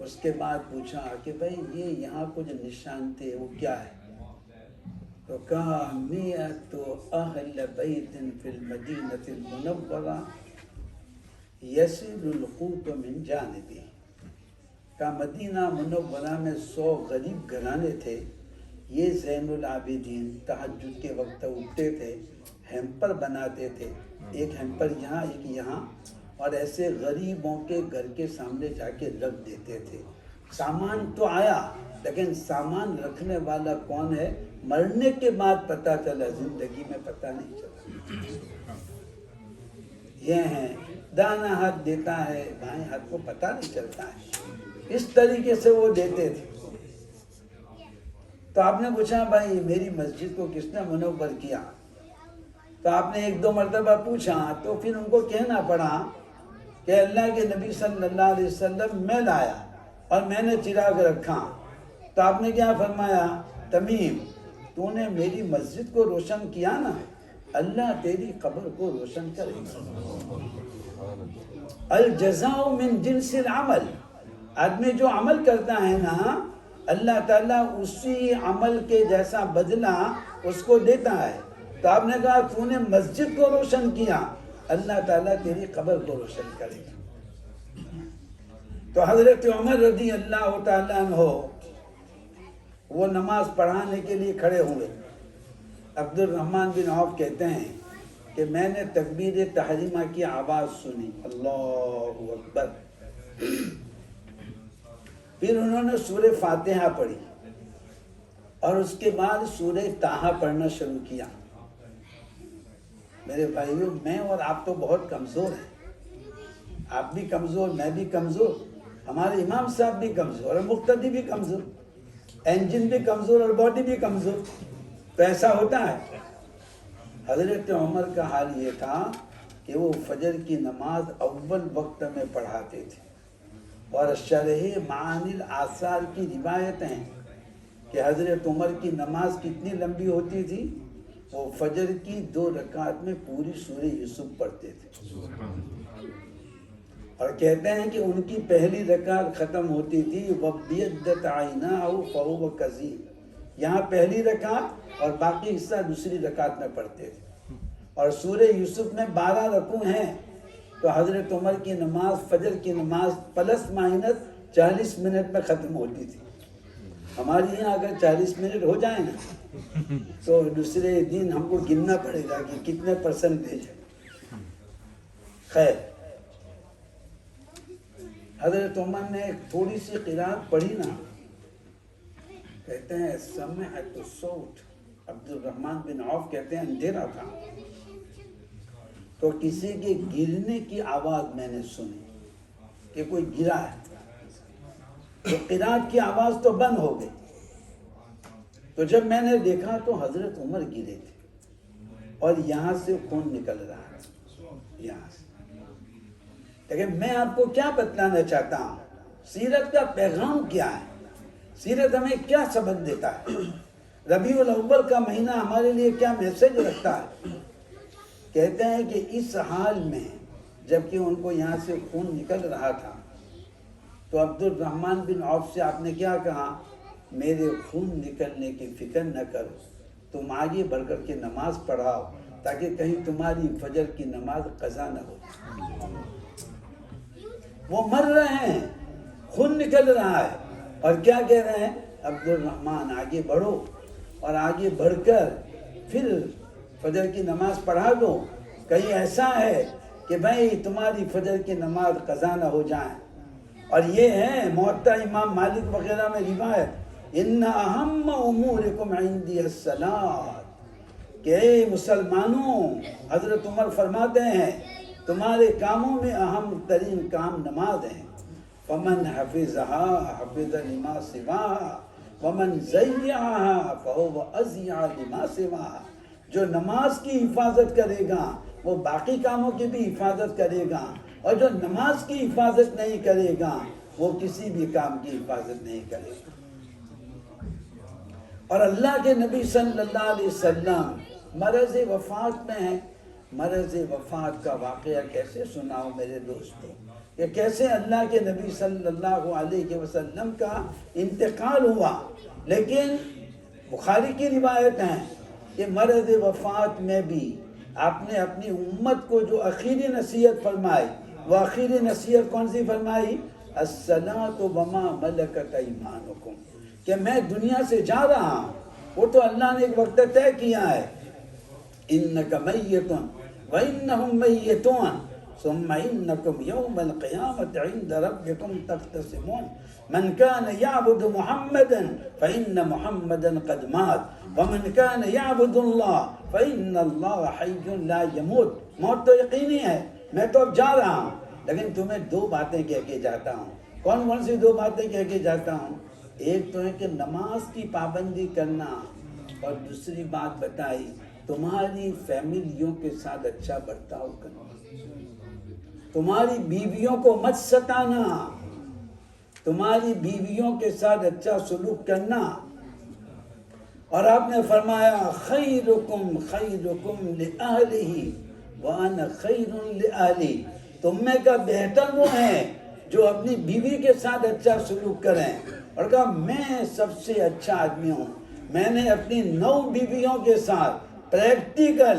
اس کے بعد پوچھا کہ بھائی یہ یہاں کچھ نشان تھے وہ کیا ہے؟ تو کہا میت اہل بیت فی المدینہ المنورہ یسیل القوت من جانبی، کہا مدینہ منورہ میں 100 غریب گھرانے تھے، یہ زین العابدین تہجد کے وقت اٹھتے تھے، ہیمپر بناتے تھے، ایک ہیمپر یہاں ایک یہاں، اور ایسے غریبوں کے گھر کے سامنے جا کے رکھ دیتے تھے۔ سامان تو آیا لیکن سامان رکھنے والا کون ہے مرنے کے بعد پتہ چلا، زندگی میں پتہ نہیں چلا۔ یہ ہیں دانا ہاتھ دیتا ہے بائیں ہاتھ کو پتہ نہیں چلتا ہے، اس طریقے سے وہ دیتے تھے۔ تو آپ نے پوچھا بھائی میری مسجد کو کس نے منور کیا؟ تو آپ نے 1-2 مرتبہ پوچھا تو پھر ان کو کہنا پڑا کہ اللہ کے نبی صلی اللہ علیہ وسلم میں لایا اور میں نے چراغ رکھا۔ تو آپ نے کیا فرمایا؟ تمیم تو نے میری مسجد کو روشن کیا نا، اللہ تیری قبر کو روشن کرے گا۔ الجزاء من جنس العمل، آدمی جو عمل کرتا ہے نا اللہ تعالیٰ اسی عمل کے جیسا بدلہ اس کو دیتا ہے۔ تو آپ نے کہا تو نے مسجد کو روشن کیا، اللہ تعالیٰ تیری قبر کو روشن کرے گا۔ تو حضرت عمر رضی اللہ تعالیٰ عنہ وہ نماز پڑھانے کے لیے کھڑے ہوئے۔ عبد الرحمن بن عوف کہتے ہیں کہ میں نے تکبیر تحریمہ کی آواز سنی، اللہ اکبر، پھر انہوں نے سورہ فاتحہ پڑھی اور اس کے بعد سورہ طٰہٰ پڑھنا شروع کیا۔ میرے بھائیوں، میں اور آپ تو بہت کمزور ہیں، آپ بھی کمزور، میں بھی کمزور، ہمارے امام صاحب بھی کمزور اور مقتدی بھی کمزور، انجن بھی کمزور اور باڈی بھی کمزور، تو ایسا ہوتا ہے۔ حضرت عمر کا حال یہ تھا کہ وہ فجر کی نماز اول وقت میں پڑھاتے تھے، اور شرح معانی الآثار کی روایت ہیں کہ حضرت عمر کی نماز کتنی لمبی ہوتی تھی، وہ فجر کی 2 رکعت میں پوری سورہ یوسف پڑھتے تھے، اور کہتے ہیں کہ ان کی پہلی رکعت ختم ہوتی تھی وَبْيَضَّتْ عَيْنَاهُ فَهُوَ كَظِيمٌ، یہاں پہلی رکعت اور باقی حصہ دوسری رکعت میں پڑھتے تھے، اور سورہ یوسف میں 12 رکوع ہیں، تو حضرت عمر کی نماز، فجر کی نماز پلس مائنس 40 منٹ میں ختم ہوتی تھی۔ ہمارے یہاں اگر 40 منٹ ہو جائیں نا تو دوسرے دن ہم کو گننا پڑے گا کہ کتنے پرسنٹیج ہے۔ خیر، حضرت عمر نے ایک تھوڑی سی قرات پڑھی نا، کہتے ہیں سمعت الصوت، عبد الرحمن بن عوف کہتے ہیں اندھیرا تھا تو کسی کے گرنے کی آواز میں نے سنی کہ کوئی گرا ہے، تو قرات کی آواز تو بند ہو گئی، تو جب میں نے دیکھا تو حضرت عمر گرے تھے اور یہاں سے خون نکل رہا ہے، یہاں سے۔ لیکن میں آپ کو کیا بتلانا چاہتا ہوں، سیرت کا پیغام کیا ہے، سیرت ہمیں کیا سبق دیتا ہے، ربیع الاول کا مہینہ ہمارے لیے کیا میسج رکھتا ہے۔ کہتے ہیں کہ اس حال میں جبکہ ان کو یہاں سے خون نکل رہا تھا تو عبد الرحمن بن عوف سے آپ نے کیا کہا، میرے خون نکلنے کی فکر نہ کرو، تم آگے بڑھ کر کے نماز پڑھاؤ تاکہ کہیں تمہاری فجر کی نماز قضا نہ ہو۔ وہ مر رہے ہیں، خون نکل رہا ہے، اور کیا کہہ رہے ہیں، عبد الرحمن آگے بڑھو اور آگے بڑھ کر پھر فجر کی نماز پڑھا دو، کہیں ایسا ہے کہ بھائی تمہاری فجر کی نماز قضا نہ ہو جائیں۔ اور یہ ہے موطا امام مالک وغیرہ میں روایت، ان اہم امورکم عندی الصلاۃ، کہ اے مسلمانوں، حضرت عمر فرماتے ہیں تمہارے کاموں میں اہم ترین کام نماز ہے، فمن حفظها حفظ لما سواها ومن ضیعها فهو اضیع لما سواها، جو نماز کی حفاظت کرے گا وہ باقی کاموں کی بھی حفاظت کرے گا، اور جو نماز کی حفاظت نہیں کرے گا وہ کسی بھی کام کی حفاظت نہیں کرے گا۔ اور اللہ کے نبی صلی اللہ علیہ وسلم مرض وفات میں ہیں، مرض وفات کا واقعہ کیسے سناؤ میرے دوستو، کہ کیسے اللہ کے نبی صلی اللہ علیہ وسلم کا انتقال ہوا۔ لیکن بخاری کی روایت ہے کہ مرض وفات میں بھی آپ نے اپنی امت کو جو آخری نصیحت فرمائی، وہ آخری نصیحت کون سی فرمائی، الصلاۃ وما ملکت ایمانکم، کہ میں دنیا سے جا رہا ہوں، وہ تو اللہ نے ایک وقت طے کیا ہے، انک میت وانہم میتون ثم انکم یوم القیامت عند ربکم تختصمون، من کان یعبد محمدا فإن محمدا قد مات ومن کان یعبد اللہ فإن اللہ حی لا یموت۔ موت تو یقینی ہے، میں تو اب جا رہا ہوں، لیکن تمہیں 2 باتیں کہہ کے جاتا ہوں۔ کون کون سی 2 باتیں کہہ کے جاتا ہوں؟ ایک تو ہے کہ نماز کی پابندی کرنا، اور دوسری بات بتائی تمہاری فیملیوں کے ساتھ اچھا برتاؤ کرنا، تمہاری بیویوں کو مت ستانا، تمہاری بیویوں کے ساتھ اچھا سلوک کرنا۔ اور آپ نے فرمایا خیرکم خیرکم لأہلہ وَأَنَا خَيْرٌ لِأَهْلِي، تم میں کا بہتر وہ ہیں جو اپنی بیوی کے ساتھ اچھا سلوک کریں، اور کہا میں سب سے اچھا آدمی ہوں، میں نے اپنی 9 بیویوں کے ساتھ پریکٹیکل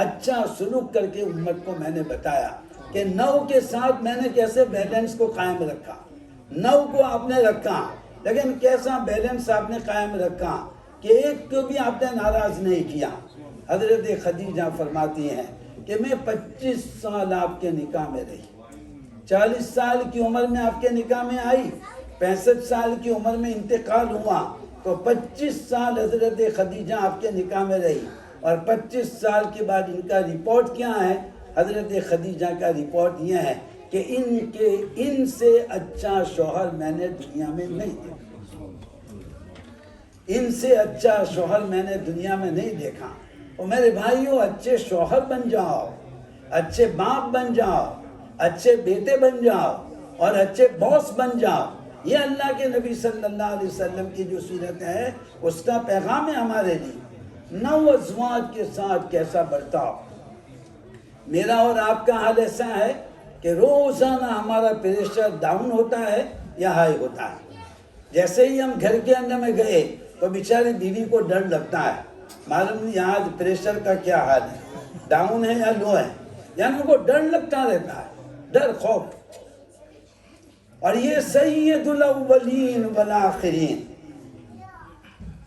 اچھا سلوک کر کے امت کو میں نے بتایا کہ 9 کے ساتھ میں نے کیسے بیلنس کو قائم رکھا۔ 9 کو آپ نے رکھا، لیکن کیسا بیلنس آپ نے قائم رکھا کہ ایک کو بھی آپ نے ناراض نہیں کیا۔ حضرت خدیجہ فرماتی ہیں کہ میں 25 سال آپ کے نکاح میں رہی، 40 سال کی عمر میں آپ کے نکاح میں آئی، 65 سال کی عمر میں انتقال ہوا، تو 25 سال حضرت خدیجہ آپ کے نکاح میں رہی، اور 25 سال کے بعد ان کا رپورٹ کیا ہے؟ حضرت خدیجہ کا رپورٹ یہ ہے کہ ان سے اچھا شوہر میں نے دنیا میں نہیں دیکھا، ان سے اچھا شوہر میں نے دنیا میں نہیں دیکھا۔ اور میرے بھائیوں، اچھے شوہر بن جاؤ، اچھے باپ بن جاؤ، اچھے بیٹے بن جاؤ اور اچھے باس بن جاؤ۔ یہ اللہ کے نبی صلی اللہ علیہ وسلم کی جو سیرت ہے اس کا پیغام ہے ہمارے لیے۔ 9 ازواج کے ساتھ کیسا برتاؤ۔ میرا اور آپ کا حال ایسا ہے کہ روزانہ ہمارا پریشر ڈاؤن ہوتا ہے یا ہائی ہوتا ہے۔ جیسے ہی ہم گھر کے اندر میں گئے تو بیچاری بیوی کو ڈر لگتا ہے، معلوم نہیں آج پریشر کا کیا حال ہے، ڈاؤن ہے یا لو ہے، یعنی ان کو ڈر لگتا رہتا ہے، ڈر خوف۔ اور یہ سید الاولین والآخرین،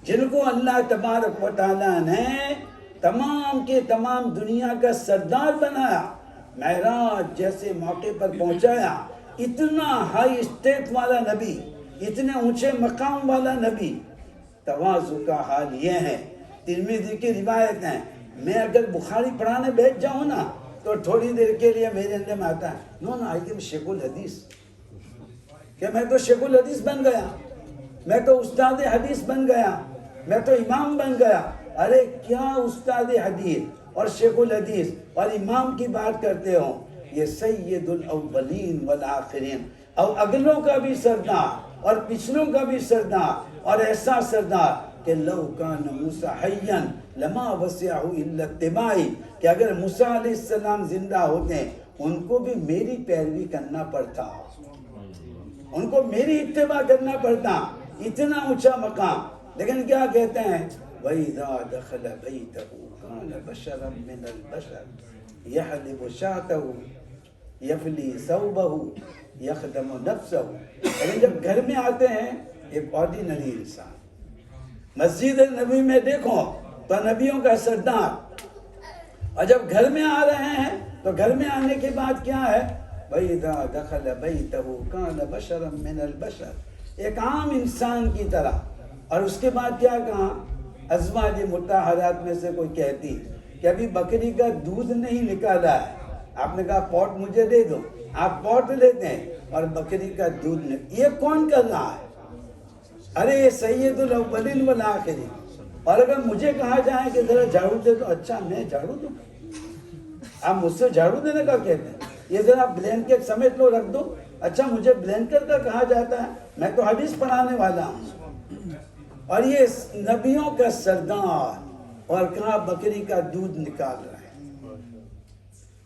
جن کو اللہ تبارک و تعالیٰ نے تمام کے تمام دنیا کا سردار بنایا، معراج جیسے موقع پر پہنچایا، اتنا ہائی اسٹیٹ والا نبی، اتنے اونچے مقام والا نبی، تواضع کا حال یہ ہے۔ ترمذی کی روایت ہے، میں اگر بخاری پڑھانے بیٹھ جاؤں نا تو تھوڑی دیر کے لیے میرے اندر میں آتا ہے نو آئی ایم شیخ الحدیث، کہ میں تو شیخ الحدیث بن گیا، میں تو استاد حدیث بن گیا، میں تو امام بن گیا۔ ارے کیا استاد حدیث اور شیخ الحدیث اور امام کی بات کرتے ہو، یہ سید الاولین والآخرین، اور اگلوں کا بھی سردار اور پچھلوں کا بھی سردار، اور ایسا سردار کہ لو کان موسیٰ حیاً لما وسعہ الا اتباعی، کہ اگر موسیٰ علیہ السلام زندہ ہوتے ان کو بھی میری پیروی کرنا پڑتا، ان کو میری اتباع کرنا پڑتا، اتنا اونچا مقام۔ لیکن کیا کہتے ہیں، وَإِذَا دَخَلَ بَيْتَهُ كَانَ بَشَرًا مِّنَ الْبَشَرِ يَحْلِبُ شَاةَهُ يَفْلِي ثَوْبَهُ يَخْدَمُ نَفْسَهُ۔ لیکن جب گھر میں آتے ہیں ایک آرڈینری انسان، مسجد نبی میں دیکھو تو نبیوں کا سردار، اور جب گھر میں آ رہے ہیں تو گھر میں آنے کے بعد کیا ہے، وَإِذَا دَخَلَ بَيْتَهُ كَانَ بَشَرًا مِّنَ الْبَشَرِ، ایک عام انسان کی طرح۔ اور اس کے بعد کیا کہا، ازواج مطہرات میں سے کوئی کہتی کہ ابھی بکری کا دودھ نہیں نکالا ہے، آپ نے کہا پوٹ مجھے دے دو، آپ پوٹ لیتے ہیں اور بکری کا دودھ نہیں، یہ کون کر رہا ہے؟ ارے یہ سید الاولین والآخرین۔ اور اگر مجھے کہا جائے کہ ذرا جھاڑو دے دو، اچھا میں جھاڑو دوں، آپ مجھ سے جھاڑو دینے کا کہتے ہیں، یہ ذرا بلینکٹ سمیٹ لو رکھ دو، اچھا مجھے بلینکٹ کا کہا جاتا ہے، میں تو حدیث پڑھانے والا ہوں۔ اور یہ نبیوں کا سردار، اور کہاں بکری کا دودھ نکال رہے ہیں۔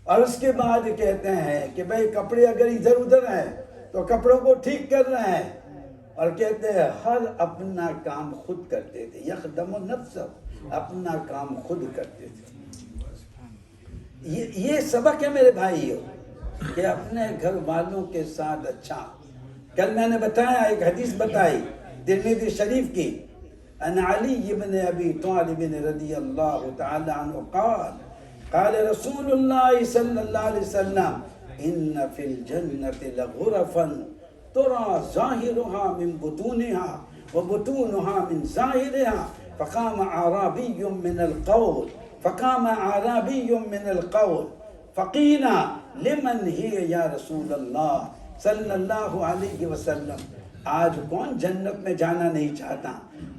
اور اس کے بعد کہتے ہیں کہ بھئی کپڑے اگر ادھر ادھر ہیں تو کپڑوں کو ٹھیک کر رہے ہیں، اور کہتے ہیں ہر اپنا کام خود کرتے تھے، یخدم النفس، اپنا کام خود کرتے تھے۔ یہ سبق ہے میرے بھائیو کہ اپنے گھر والوں کے ساتھ اچھا۔ کل میں نے بتایا، ایک حدیث بتائی ترمذی شریف کی، ان علی بن ابی طالب رضی اللہ تعالی عنہ قال قال رسول اللہ صلی اللہ علیہ وسلم ان فی الجنة لغرفا ترى ظاہرها من بطونها وبطونها من ظاہرها فقام اعرابی من القول فقیل لمن هي یا رسول اللہ صلی اللہ علیہ وسلم، آج کون جنت میں جانا نہیں چاہتا؟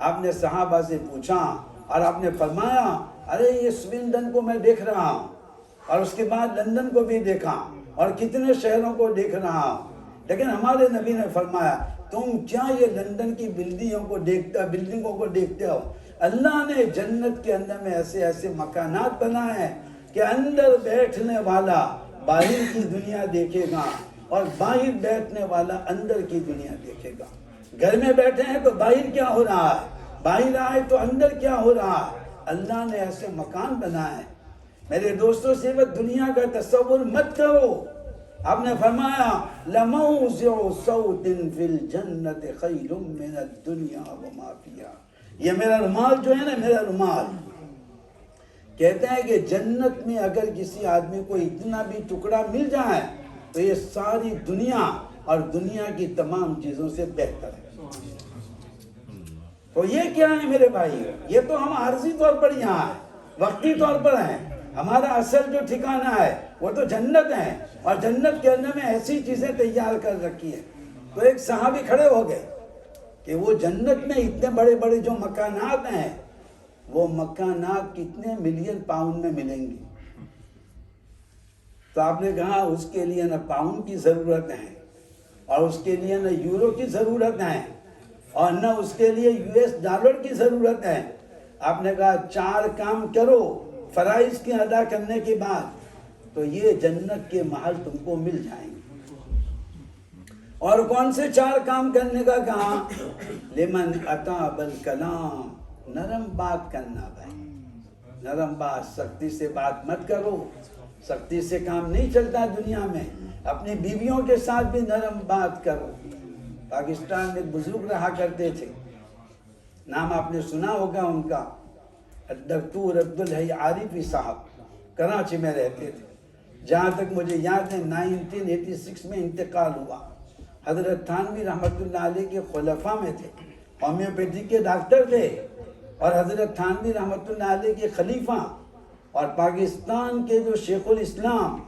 آپ نے صحابہ سے پوچھا اور آپ نے فرمایا ارے یہ سویڈن کو میں دیکھ رہا ہوں، اور اس کے بعد لندن کو بھی دیکھا، اور کتنے شہروں کو دیکھ رہا ہوں، لیکن ہمارے نبی نے فرمایا تم کیا یہ لندن کی بلڈنگوں کو دیکھتے ہو؟ اللہ نے جنت کے اندر میں ایسے ایسے مکانات بنائے ہیں کہ اندر بیٹھنے والا باہر کی دنیا دیکھے گا، اور باہر بیٹھنے والا اندر کی دنیا دیکھے گا۔ گھر میں بیٹھے ہیں تو باہر کیا ہو رہا ہے، باہر آئے تو اندر کیا ہو رہا ہے۔ اللہ نے ایسے مکان بنائے ہیں۔ میرے دوستوں سے وہ دنیا کا تصور مت کرو۔ آپ نے فرمایا لَمَوْضِعُ صَوْتٍ فِي الْجَنَّةِ خَيْرٌ مِّنَ الدُّنْيَا وَمَا فِيهَا۔ یہ میرا رومال جو ہے نا، میرا رومال، کہتے ہیں کہ جنت میں اگر کسی آدمی کو اتنا بھی ٹکڑا مل جائے تو یہ ساری دنیا اور دنیا کی تمام چیزوں سے بہتر ہے۔ تو یہ کیا ہے میرے بھائی، یہ تو ہم عارضی طور پر یہاں ہیں، وقتی طور پر ہیں. ہمارا اصل جو ٹھکانہ ہے وہ تو جنت ہے، اور جنت کے اندر میں ایسی چیزیں تیار کر رکھی ہیں. تو ایک صحابی کھڑے ہو گئے کہ وہ جنت میں اتنے بڑے بڑے جو مکانات ہیں، وہ مکانات کتنے ملین پاؤنڈ میں ملیں گی؟ تو آپ نے کہا اس کے لیے نہ پاؤنڈ کی ضرورت ہے، اور اس کے لیے نہ یورو کی ضرورت ہے، اور نہ اس کے لیے US ڈالر کی ضرورت ہے. آپ نے کہا 4 کام کرو فرائض کی ادا کرنے کے بعد تو یہ جنت کے محل تم کو مل جائیں گے. اور کون سے 4 کام کرنے کا کہا؟ لمن اطاع بالکلام، نرم بات کرنا بھائی، نرم بات. سختی سے بات مت کرو، سختی سے کام نہیں چلتا دنیا میں. اپنی بیویوں کے ساتھ بھی نرم بات کرو. پاکستان میں بزرگ رہا کرتے تھے، نام آپ نے سنا ہوگا ان کا، ڈاکٹر عبدالحی عارفی صاحب، کراچی میں رہتے تھے. جہاں تک مجھے یاد ہے 1986 میں انتقال ہوا. حضرت تھانوی رحمۃ اللہ علیہ کے خلفاء میں تھے، ہومیوپیتھی کے ڈاکٹر تھے، اور حضرت تھانوی رحمۃ اللہ علیہ کے خلیفہ، اور پاکستان کے جو شیخ الاسلام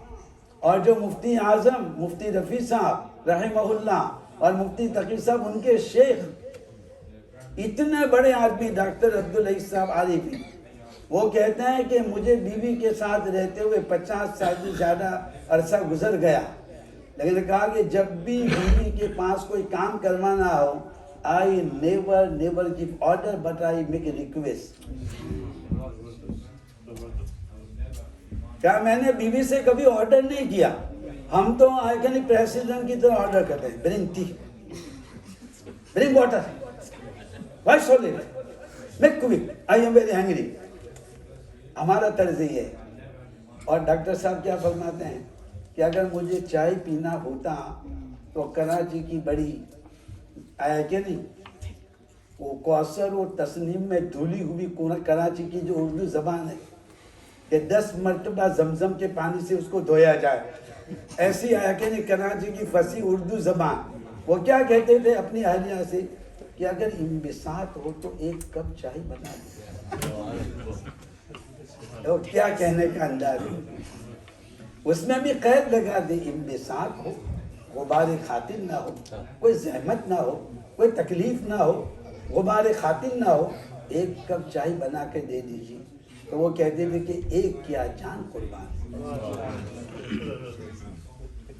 اور جو مفتی اعظم مفتی رفیع صاحب رحمہ اللہ اور مفتی تقی صاحب ان کے شیخ، اتنے بڑے آدمی ڈاکٹر عبدالحی صاحب عارفی، وہ کہتے ہیں کہ مجھے بیوی کے ساتھ رہتے ہوئے 50 سال سے زیادہ عرصہ گزر گیا، لیکن کہا کہ جب بھی بیوی کے پاس کوئی کام کروانا ہو I never give order but I make a request. کیا میں نے بیوی سے کبھی آرڈر نہیں کیا. ہم تو پریسیڈنٹ کی طرح آرڈر کرتے ہیں، bring tea, bring water, why sold, make quick, I am very hungry. ہمارا طرز یہ ہے. اور ڈاکٹر صاحب کیا فرماتے ہیں کہ اگر مجھے چائے پینا ہوتا تو کراچی کی بڑی آیا کہ نہیں، وہ کوثر و تسنیم میں دھلی ہوئی کراچی کی جو اردو زبان ہے کہ 10 مرتبہ زمزم کے پانی سے اس کو دھویا جائے، ایسی آیا کہ نہیں کراچی کی فصیح اردو زبان. وہ کیا کہتے تھے اپنی اہلیہ سے کہ اگر انبساط ہو تو 1 کپ چائے بنا دو. کیا کہنے کا انداز ہے. اس میں بھی قید لگا دی، انبساط ہو، غبار خاطر نہ ہو، کوئی زحمت نہ ہو، کوئی تکلیف نہ ہو، غبار خاطر نہ ہو، 1 کپ چائے بنا کے دے دیجیے. تو وہ کہتے تھے کہ 1 کیا جان قربان.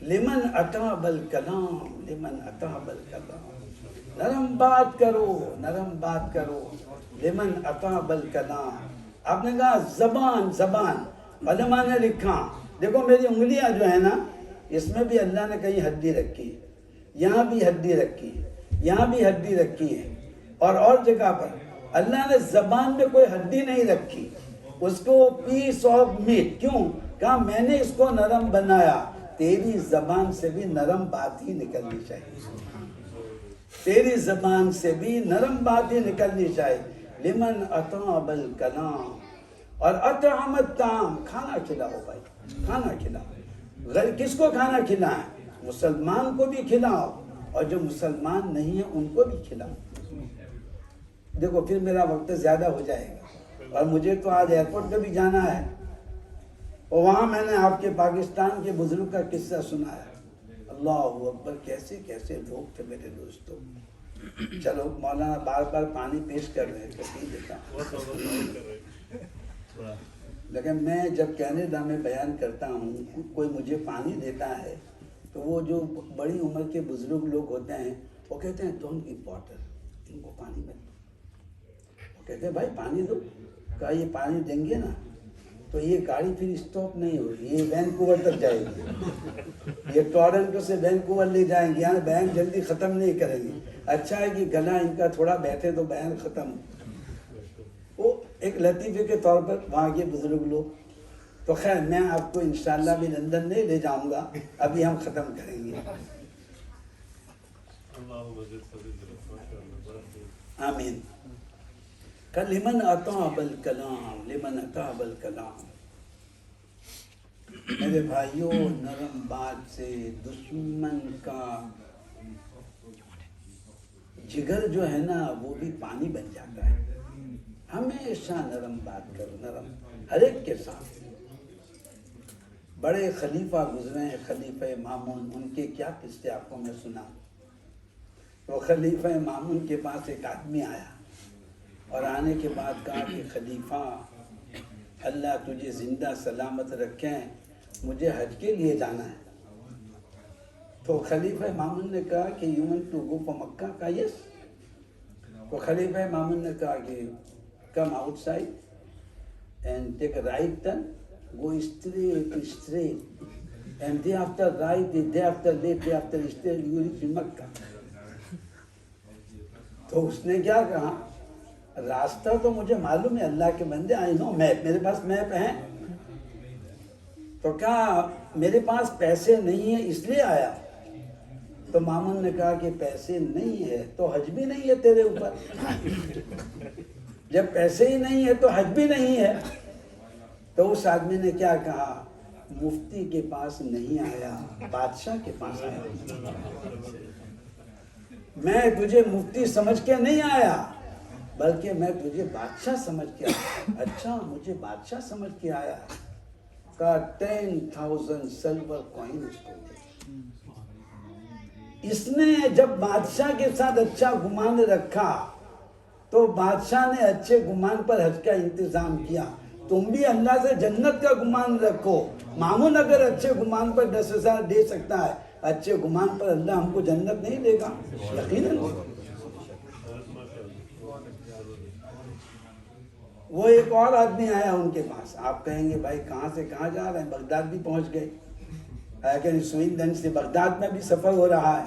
لمن اطاع بالکلام، لمن اطاع بالکلام، نرم بات کرو، نرم بات کرو. لمن اطاع بالکلام. آپ نے کہا زبان، زبان. علماء نے لکھا، دیکھو میری انگلیاں جو ہے نا، اس میں بھی اللہ نے کہیں ہڈی رکھی ہے، یہاں بھی ہڈی رکھی ہے، یہاں بھی ہڈی رکھی ہے، اور جگہ پر. اللہ نے زبان میں کوئی ہڈی نہیں رکھی، اس کو پیس آف میٹ. کیوں؟ کہا میں نے اس کو نرم بنایا. تیری زبان سے بھی نرم بات ہی نکلنی چاہیے، تیری زبان سے بھی نرم بات ہی نکلنی چاہیے. لمن اطاع بالکلام. اور اطعم الطعام، کھانا کھلاؤ بھائی، کھانا کھلاؤ. کس کو کھانا کھلائیں؟ مسلمان کو بھی کھلاؤ، اور جو مسلمان نہیں ہیں ان کو بھی کھلاؤ. دیکھو پھر میرا وقت زیادہ ہو جائے گا، اور مجھے تو آج ایئرپورٹ پہ بھی جانا ہے، اور وہاں میں نے آپ کے پاکستان کے بزرگ کا قصہ سنا ہے. اللہ اکبر، کیسے کیسے لوگ تھے میرے دوستوں. چلو مولانا بار بار پانی پیش کر رہے ہیں تو پی دیتا ہوں. لیکن میں جب کینیڈا میں بیان کرتا ہوں، کوئی مجھے پانی دیتا ہے تو وہ جو بڑی عمر کے بزرگ لوگ ہوتے ہیں وہ کہتے ہیں ڈونٹ گیو واٹر، ان کو پانی مت دو. وہ کہتے ہیں بھائی پانی دو. کہا یہ پانی دیں گے نا تو یہ گاڑی پھر اسٹاپ نہیں ہوگی، یہ وینکوور تک جائے گی، یہ ٹورنٹو سے وینکوور لے جائیں گے، یہاں بیان جلدی ختم نہیں کریں گے. اچھا ہے کہ گلا ان کا تھوڑا بیٹھے تو بیان ختم ہو. وہ ایک لطیفے کے طور پر وہاں کے بزرگ لوگ. تو خیر میں آپ کو انشاءاللہ بھی لندن نہیں لے جاؤں گا، ابھی ہم ختم کریں گے. آمین. لمن اطاع بالکلام، لمن اطاع بالکلام. میرے بھائیوں، نرم بات سے دشمن کا جگر جو ہے نا وہ بھی پانی بن جاتا ہے. ہمیشہ نرم بات کرو، نرم. ہر ایک کے ساتھ. بڑے خلیفہ گزرے ہیں، خلیفہ مامون، ان کے کیا قصے آپ کو میں سنا. وہ خلیفہ مامون کے پاس ایک آدمی آیا اور آنے کے بعد کہا کہ خلیفہ اللہ تجھے زندہ سلامت رکھیں، مجھے حج کے لیے جانا ہے. تو خلیفہ مامون نے کہا کہ you want to go for مکہ؟ کہا یس. تو خلیفہ مامون نے کہا کہ come outside and take a right turn, go straight, and day after right, day after left, day after straight, you reach Makkah. تو اس نے کیا کہا، راستہ تو مجھے معلوم ہے اللہ کے بندے، آئی نو میپ، میرے پاس میپ ہے. تو کہا میرے پاس پیسے نہیں ہیں اس لیے آیا. تو مامون نے کہا کہ پیسے نہیں ہے تو حج بھی نہیں ہے تیرے اوپر. جب پیسے ہی نہیں ہے تو حج بھی نہیں ہے. تو اس آدمی نے کیا کہا، مفتی کے پاس نہیں آیا، بادشاہ کے پاس آیا. میں تجھے مفتی سمجھ کے نہیں آیا بلکہ میں تجھے بادشاہ سمجھ کے آیا. اچھا مجھے بادشاہ سمجھ کے آیا. کا 10,000 سلور کوئنز کو دے. اس نے جب بادشاہ کے ساتھ اچھا گمان رکھا تو بادشاہ نے اچھے گمان پر حج کا انتظام کیا. تم بھی اللہ سے جنت کا گمان رکھو. مامون اگر اچھے گمان پر 10,000 دے سکتا ہے، اچھے گمان پر اللہ ہم کو جنت نہیں دے گا؟ یقیناً. وہ ایک اور آدمی آیا ان کے پاس. آپ کہیں گے بھائی کہاں سے کہاں جا رہے ہیں، بغداد بھی پہنچ گئے. لیکن سوئن سے بغداد میں بھی سفر ہو رہا ہے.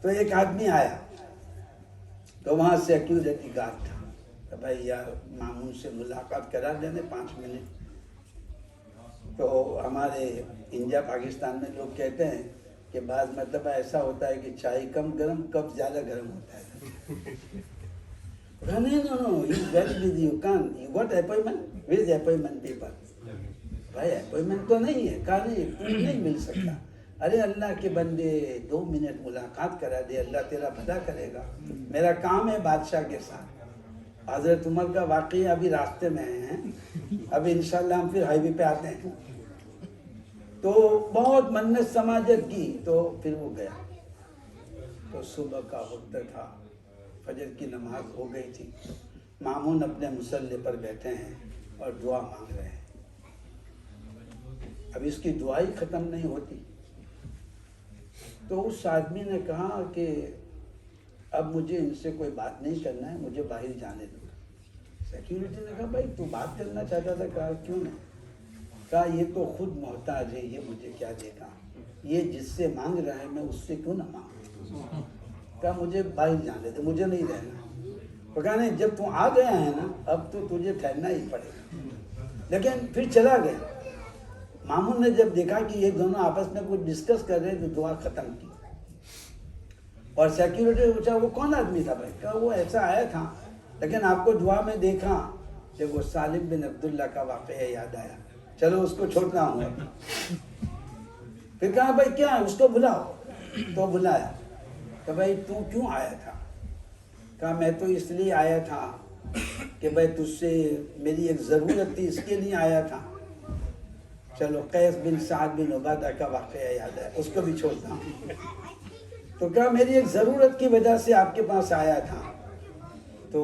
تو ایک آدمی آیا تو وہاں سیکیورٹی گارڈ تھا. تو بھائی یار مامون سے ملاقات کرا دینے 5 منٹ. تو ہمارے انڈیا پاکستان میں لوگ کہتے ہیں کہ بعض مطلب ایسا ہوتا ہے کہ چائے کم گرم کپ زیادہ گرم ہوتا ہے. No, he's very busy. You can't. You got appointment? Where is the appointment paper? بھائی اپوائنٹمنٹ تو نہیں ہے. کہا نہیں نہیں مل سکتا. ارے اللہ کے بندے 2 منٹ ملاقات کرا دے، اللہ تیرا بھلا کرے گا. میرا کام ہے بادشاہ کے ساتھ. حضرت عمر کا واقعہ ابھی راستے میں ہیں، ابھی انشاءاللہ ہم پھر ہائی وے پہ آتے ہیں. تو بہت منت سماجت کی تو پھر وہ گیا. تو صبح کا وقت تھا، فجر کی نماز ہو گئی تھی. مامون اپنے مصلی پر بیٹھے ہیں اور دعا مانگ رہے ہیں. اب اس کی دعا ہی ختم نہیں ہوتی. تو اس آدمی نے کہا کہ اب مجھے ان سے کوئی بات نہیں کرنا ہے، مجھے باہر جانے دو. سیکیورٹی نے کہا بھائی تو بات کرنا چاہتا تھا. کہا کیوں نہیں؟ کہا یہ تو خود محتاج ہے، یہ مجھے کیا دے گا، یہ جس سے مانگ رہا ہے میں اس سے کیوں نہ مانگوں. کہا مجھے باہر جانے دے، مجھے نہیں رہنا. تو کہا نہیں، جب تو آ گیا ہے نا اب تو تجھے ٹھہرنا ہی پڑے گا. لیکن پھر چلا گیا. مامون نے جب دیکھا کہ یہ دونوں آپس میں کچھ ڈسکس کر رہے ہیں تو دعا ختم کی. اور سیکیورٹی نے پوچھا وہ کون آدمی تھا بھائی؟ کہا وہ ایسا آیا تھا لیکن آپ کو دعا میں دیکھا کہ وہ سالم بن عبداللہ کا واقعہ یاد آیا، چلو اس کو چھوڑنا ہوں. پھر کہا بھائی کیا ہے، اس کو بلاؤ. تو بلایا. کہ بھائی تو کیوں آیا تھا؟ کہا میں تو اس لیے آیا تھا کہ بھائی تجھ سے میری ایک ضرورت تھی، اس کے لیے آیا تھا. چلو قیس بن سعد بن عبادہ کا واقعہ یاد ہے، اس کو بھی چھوڑتا ہوں. تو کہا میری ایک ضرورت کی وجہ سے آپ کے پاس آیا تھا. تو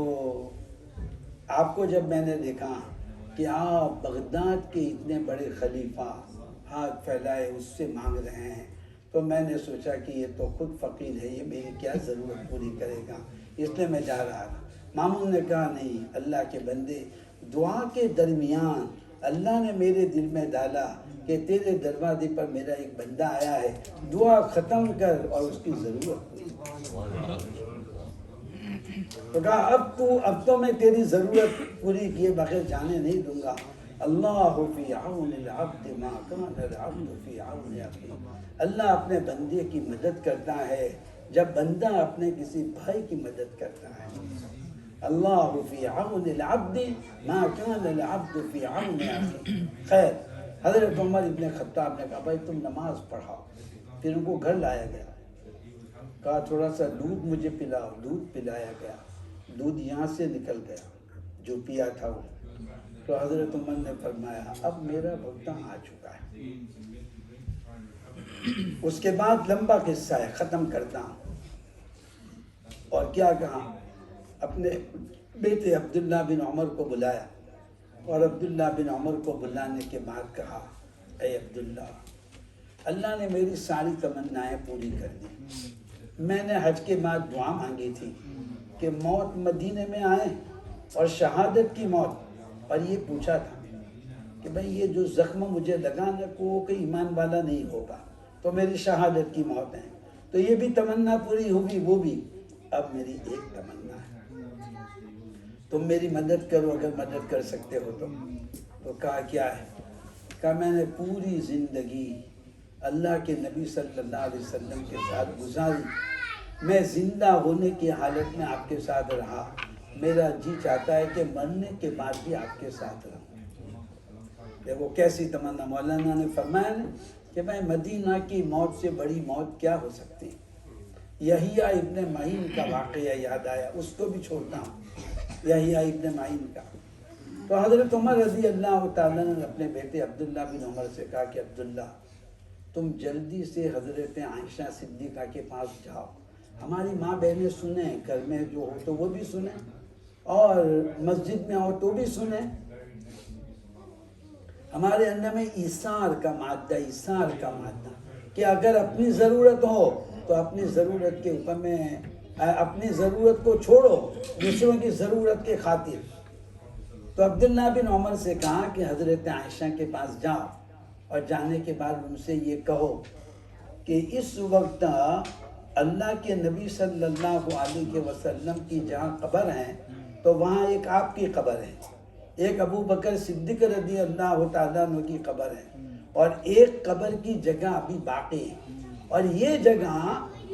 آپ کو جب میں نے دیکھا کہ آپ بغداد کے اتنے بڑے خلیفہ ہاتھ پھیلائے اس سے مانگ رہے ہیں تو میں نے سوچا کہ یہ تو خود فقیر ہے، یہ میری کیا ضرورت پوری کرے گا، اس لیے میں جا رہا تھا. مامون نے کہا نہیں، اللہ کے بندے، دعا کے درمیان اللہ نے میرے دل میں ڈالا کہ تیرے دروازے پر میرا ایک بندہ آیا ہے، دعا ختم کر اور اس کی ضرورت پوری. تو کہا اب تو میں تیری ضرورت پوری کیے بغیر جانے نہیں دوں گا. اللہ فی عون العبد ما کان العبد فی عون اخیہ. اللہ اپنے بندے کی مدد کرتا ہے جب بندہ اپنے کسی بھائی کی مدد کرتا ہے. اللہ فی عون العبد ما کان العبد فی عون اخیہ. خیر، حضرت عمر ابن خطاب نے کہا بھائی تم نماز پڑھاؤ. پھر ان کو گھر لایا گیا. کہا تھوڑا سا دودھ مجھے پلاؤ. دودھ پلایا گیا. دودھ یہاں سے نکل گیا جو پیا تھا وہ. تو حضرت عمر نے فرمایا اب میرا وقت آ چکا ہے. اس کے بعد لمبا قصہ ہے، ختم کرتا ہوں. اور کیا کہا، اپنے بیٹے عبداللہ بن عمر کو بلایا اور عبداللہ بن عمر کو بلانے کے بعد کہا اے عبداللہ، اللہ نے میری ساری تمنائیں پوری کر دی. میں نے حج کے بعد دعا مانگی تھی کہ موت مدینے میں آئے اور شہادت کی موت، اور یہ پوچھا تھا کہ بھئی یہ جو زخم مجھے لگا نہ کو کہ ایمان والا نہیں ہوگا تو میری شہادت کی موت ہے. تو یہ بھی تمنا پوری ہوگی، وہ بھی. اب میری ایک تمنا ہے، تم میری مدد کرو اگر مدد کر سکتے ہو تو. تو کہا کیا ہے؟ کہا میں نے پوری زندگی اللہ کے نبی صلی اللہ علیہ وسلم کے ساتھ گزاری، میں زندہ ہونے کی حالت میں آپ کے ساتھ رہا، میرا جی چاہتا ہے کہ مرنے کے بعد بھی آپ کے ساتھ رہوں. دیکھو کیسی تمنا. مولانا نے فرمایا نا کہ میں مدینہ کی موت سے بڑی موت کیا ہو سکتی. یحییٰ ابن معین کا واقعہ یاد آیا، اس کو بھی چھوڑتا ہوں. یحییٰ ابن معین کا. تو حضرت عمر رضی اللہ تعالیٰ نے اپنے بیٹے عبداللہ بن عمر سے کہا کہ عبداللہ تم جلدی سے حضرت عائشہ صدیقہ کے پاس جاؤ، ہماری ماں بہنیں سنیں، گھر میں جو ہو تو وہ بھی سنیں، اور مسجد میں ہو تو بھی سنیں. ہمارے اندر میں ایثار کا مادہ کہ اگر اپنی ضرورت ہو تو اپنی ضرورت کے اوپر میں اپنی ضرورت کو چھوڑو دوسروں کی ضرورت کے خاطر. تو عبداللہ بن عمر سے کہا کہ حضرت عائشہ کے پاس جاؤ اور جانے کے بعد ان سے یہ کہو کہ اس وقت اللہ کے نبی صلی اللہ علیہ وسلم کی جہاں قبر ہے تو وہاں ایک آپ کی قبر ہے، ایک ابو بکر صدیق رضی اللہ تعالیٰ عنہ کی قبر ہے، اور ایک قبر کی جگہ ابھی باقی ہے، اور یہ جگہ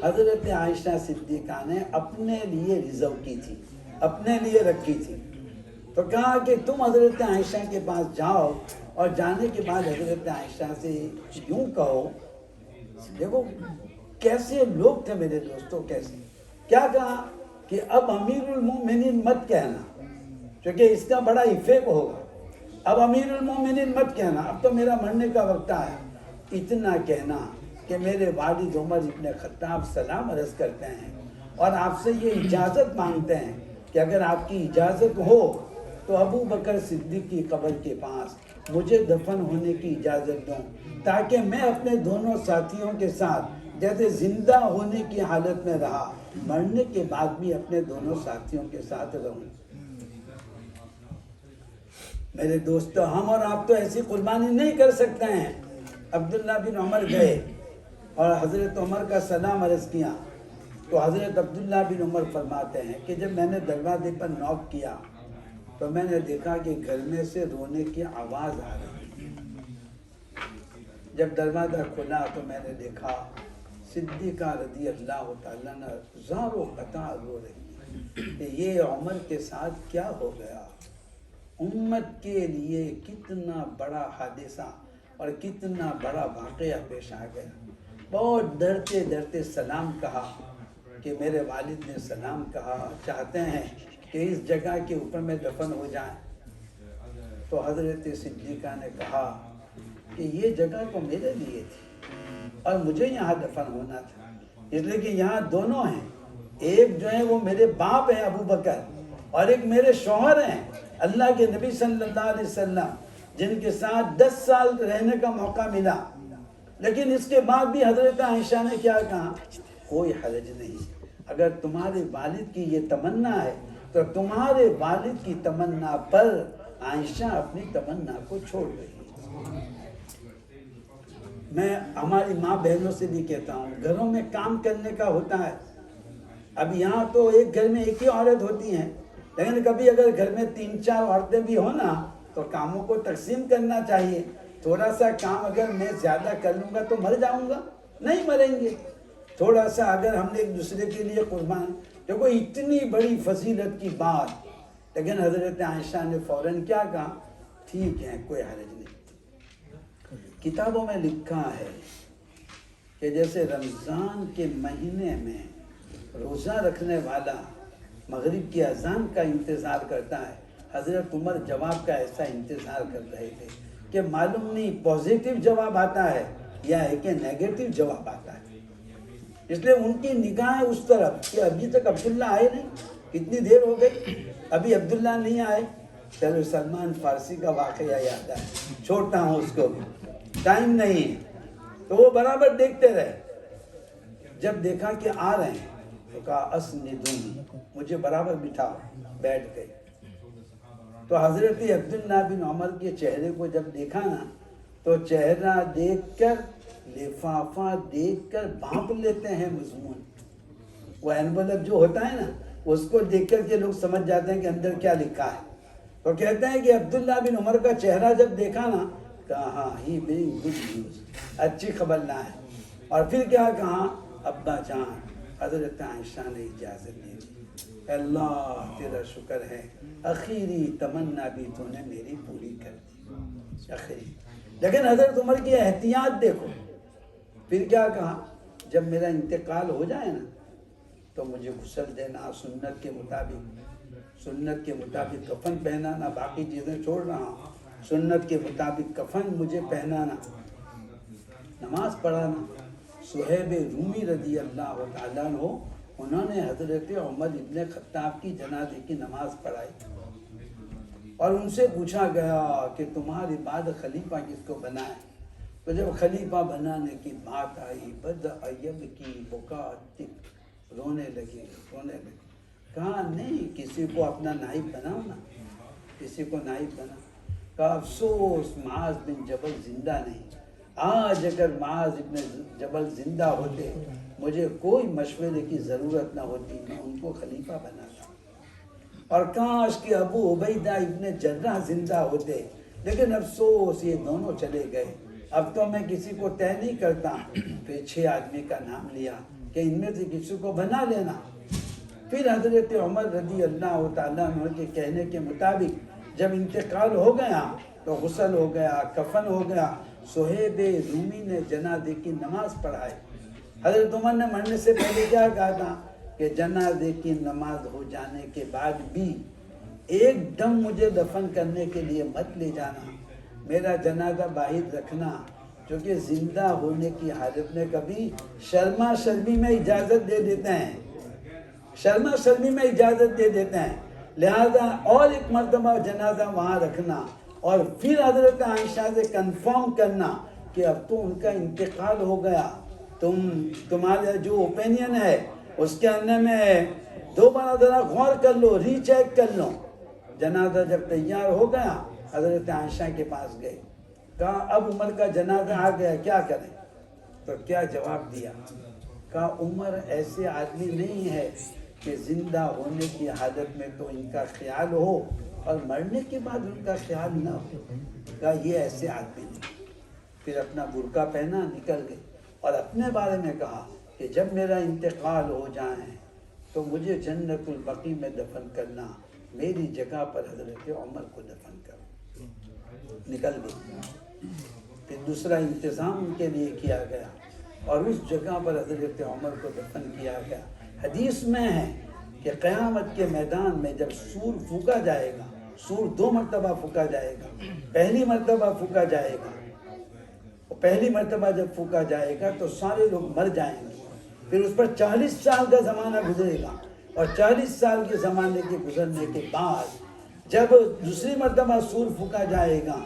حضرت عائشہ صدیقہ نے اپنے لیے ریزرو کی تھی، اپنے لیے رکھی تھی. تو کہا کہ تم حضرت عائشہ کے پاس جاؤ اور جانے کے بعد حضرت عائشہ سے یوں کہو. دیکھو کیسے لوگ تھے میرے دوستوں، کیسے. کیا کہا کہ اب امیر المومنین مت کہنا، کیونکہ اس کا بڑا افیکٹ ہوگا. اب امیر المومنین مت کہنا، اب تو میرا مرنے کا وقت آیا. اتنا کہنا کہ میرے والد عمر ابن خطاب سلام عرض کرتے ہیں اور آپ سے یہ اجازت مانگتے ہیں کہ اگر آپ کی اجازت ہو تو ابو بکر صدیق کی قبر کے پاس مجھے دفن ہونے کی اجازت دوں، تاکہ میں اپنے دونوں ساتھیوں کے ساتھ جیسے زندہ ہونے کی حالت میں رہا، مرنے کے بعد بھی اپنے دونوں ساتھیوں کے ساتھ رہوں. میرے دوستو، ہم اور آپ تو ایسی قربانی نہیں کر سکتے ہیں. عبداللہ بن عمر گئے اور حضرت عمر کا سلام عرض کیا تو حضرت عبداللہ بن عمر فرماتے ہیں کہ جب میں نے دروازے پر نوک کیا تو میں نے دیکھا کہ گھر میں سے رونے کی آواز آ رہی. جب دروازہ کھلا تو میں نے دیکھا صدیقہ رضی اللہ تعالیٰ نے زار و قطع رو رہی کہ یہ عمر کے ساتھ کیا ہو گیا. امت کے لیے کتنا بڑا حادثہ اور کتنا بڑا واقعہ پیش آ گیا. بہت ڈرتے ڈرتے سلام کہا کہ میرے والد نے سلام کہا، چاہتے ہیں کہ اس جگہ کے اوپر میں دفن ہو جائیں. تو حضرت صدیقہ نے کہا کہ یہ جگہ تو میرے لیے تھی اور مجھے یہاں دفن ہونا تھا، اس لیے کہ یہاں دونوں ہیں. ایک جو ہے وہ میرے باپ ہیں ابو بکر، اور ایک میرے شوہر ہیں اللہ کے نبی صلی اللہ علیہ وسلم، جن کے ساتھ 10 سال رہنے کا موقع ملا. لیکن اس کے بعد بھی حضرت عائشہ نے کیا کہا، کوئی حرج نہیں، اگر تمہارے والد کی یہ تمنا ہے تو تمہارے والد کی تمنا پر عائشہ اپنی تمنا کو چھوڑ گئی. میں ہماری ماں بہنوں سے بھی کہتا ہوں، گھروں میں کام کرنے کا ہوتا ہے. اب یہاں تو ایک گھر میں ایک ہی عورت ہوتی ہیں، لیکن کبھی اگر گھر میں 3-4 عورتیں بھی ہوں نا تو کاموں کو تقسیم کرنا چاہیے. تھوڑا سا کام اگر میں زیادہ کر لوں گا تو مر جاؤں گا؟ نہیں مریں گے. تھوڑا سا اگر ہم نے ایک دوسرے کے لیے قربان، دیکھو اتنی بڑی فضیلت کی بات، لیکن حضرت عائشہ نے فوراً کیا کہا، ٹھیک ہے کوئی حرج نہیں. کتابوں میں لکھا ہے کہ جیسے رمضان کے مہینے میں روزہ رکھنے والا مغرب کی اذان کا انتظار کرتا ہے، حضرت عمر جواب کا ایسا انتظار کر رہے تھے کہ معلوم نہیں پازیٹیو جواب آتا ہے یا ہے کہ نیگیٹو جواب آتا ہے. اس لیے ان کی نگاہیں اس طرف کہ ابھی تک عبداللہ آئے نہیں، کتنی دیر ہو گئی ابھی عبداللہ نہیں آئے. چلو سلمان فارسی کا واقعہ یاد آئے، چھوڑتا ہوں اس کو بھی، ٹائم نہیں ہے. تو وہ برابر دیکھتے رہے. جب دیکھا کہ آ رہے ہیں تو کہا اسندونی، مجھے برابر بٹھاؤ. بیٹھ گئے. تو حضرت عبداللہ بن عمر کے چہرے کو جب دیکھا نا تو چہرہ دیکھ کر، لفافہ دیکھ کر بھانپ لیتے ہیں مضمون. وہ انویلپ جو ہوتا ہے نا اس کو دیکھ کر کے لوگ سمجھ جاتے ہیں کہ اندر کیا لکھا ہے. تو کہتے ہیں کہ عبداللہ بن عمر کا چہرہ جب دیکھا نا کہا ہاں ہی برنگ گڈ نیوز، اچھی خبر لائے. اور پھر کیا کہا، ابا جان حضرت عائشہ نے اجازت دے دی. اللہ تیرا شکر ہے، اخیری تمنا بھی تو نے میری پوری کر دی. اخیری. لیکن حضرت عمر کی احتیاط دیکھو. پھر کیا کہا، جب میرا انتقال ہو جائے نا تو مجھے غسل دینا سنت کے مطابق، سنت کے مطابق کفن پہنانا، باقی چیزیں چھوڑ رہا ہوں، سنت کے مطابق کفن مجھے پہنانا، نماز پڑھانا. صہیب رومی رضی اللہ تعالیٰ عنہ انہوں نے حضرت عمر ابن خطاب کی جنازے کی نماز پڑھائی اور ان سے پوچھا گیا کہ تمہارے بعد خلیفہ کس کو بنائے. تو جب خلیفہ بنانے کی بات آئی بدأ کی بکا، رونے لگے. کہا نہیں، کسی کو اپنا نائب بناؤ نا، کسی کو نائب بنا. کہا افسوس معاذ بن جبل زندہ نہیں. آج اگر معاذ ابن جبل زندہ ہوتے مجھے کوئی مشورے کی ضرورت نہ ہوتی، میں ان کو خلیفہ بناتا. اور کاش کہ ابو عبیدہ ابن جراح زندہ ہوتے، لیکن افسوس یہ دونوں چلے گئے. اب تو میں کسی کو طے نہیں کرتا. پھر 6 آدمی کا نام لیا کہ ان میں سے کسی کو بنا لینا. پھر حضرت عمر رضی اللہ تعالیٰ عنہ کے کہنے کے مطابق جب انتقال ہو گیا تو غسل ہو گیا، کفن ہو گیا. صہیب رومی نے جنازے کی نماز پڑھائی. حضرت عمر نے مرنے سے پہلے کیا کہا تھا کہ جنازے کی نماز ہو جانے کے بعد بھی ایک دم مجھے دفن کرنے کے لیے مت لے جانا، میرا جنازہ باہر رکھنا، کیونکہ زندہ ہونے کی حالت میں کبھی شرما شرمی میں اجازت دے دیتے ہیں، شرما شرمی میں اجازت دے دیتے ہیں. لہذا اور ایک مرتبہ جنازہ وہاں رکھنا اور پھر حضرت عائشہ سے کنفرم کرنا کہ اب تو ان کا انتقال ہو گیا. تمہارا جو اوپینین ہے اس کے اندر میں دوبارہ ذرا غور کر لو، ری چیک کر لو. جنازہ جب تیار ہو گیا حضرت عائشہ کے پاس گئے. کہا اب عمر کا جنازہ آ گیا، کیا کریں؟ تو کیا جواب دیا؟ کہا عمر ایسے آدمی نہیں ہے کہ زندہ ہونے کی حالت میں تو ان کا خیال ہو اور مرنے کے بعد ان کا خیال نہ ہو. کہا یہ ایسے آدمی نہیں. پھر اپنا برقع پہنا نکل گئے اور اپنے بارے میں کہا کہ جب میرا انتقال ہو جائے تو مجھے جنت البقیع میں دفن کرنا، میری جگہ پر حضرت عمر کو دفن کرو. نکل گئے. پھر دوسرا انتظام ان کے لیے کیا گیا اور اس جگہ پر حضرت عمر کو دفن کیا گیا. حدیث میں ہے کہ قیامت کے میدان میں جب سور پھونکا جائے گا، سور 2 مرتبہ پھونکا جائے گا. پہلی مرتبہ پھونکا جائے گا، پہلی مرتبہ جب پھونکا جائے گا تو سارے لوگ مر جائیں گے. پھر اس پر 40 سال کا زمانہ گزرے گا اور 40 سال کے زمانے کے گزرنے کے بعد جب دوسری مرتبہ سور پھونکا جائے گا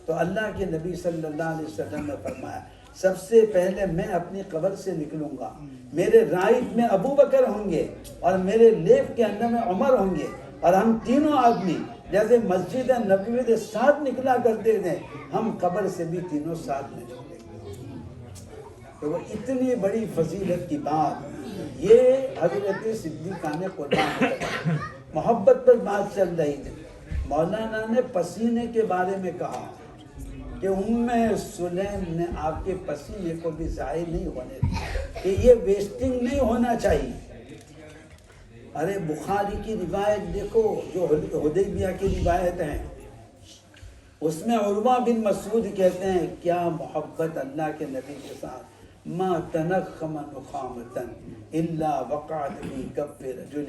تو اللہ کے نبی صلی اللہ علیہ وسلم نے فرمایا سب سے پہلے میں اپنی قبر سے نکلوں گا، میرے رائٹ میں ابو بکر ہوں گے اور میرے لیفٹ کے اندر میں عمر ہوں گے، اور ہم تینوں آدمی جیسے مسجد نبوی سے ساتھ نکلا کرتے تھے، ہم قبر سے بھی تینوں ساتھ میں نکلیں گے. تو وہ اتنی بڑی فضیلت کی بات، یہ حضرت صدیقہ نے قربان کیا. محبت پر بات چل رہی تھی. مولانا نے پسینے کے بارے میں کہا کہ ام سلیم نے آپ کے پسینے کو بھی ضائع نہیں ہونے دیا، کہ یہ ویسٹنگ نہیں ہونا چاہیے. ارے بخاری کی روایت دیکھو جو حدیبیہ کی روایت ہیں، اس میں عروہ بن مسعود کہتے ہیں کیا محبت اللہ کے نبی کے ساتھ. ما تنخم نخامة الا وقعت في كف رجل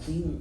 3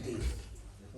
3।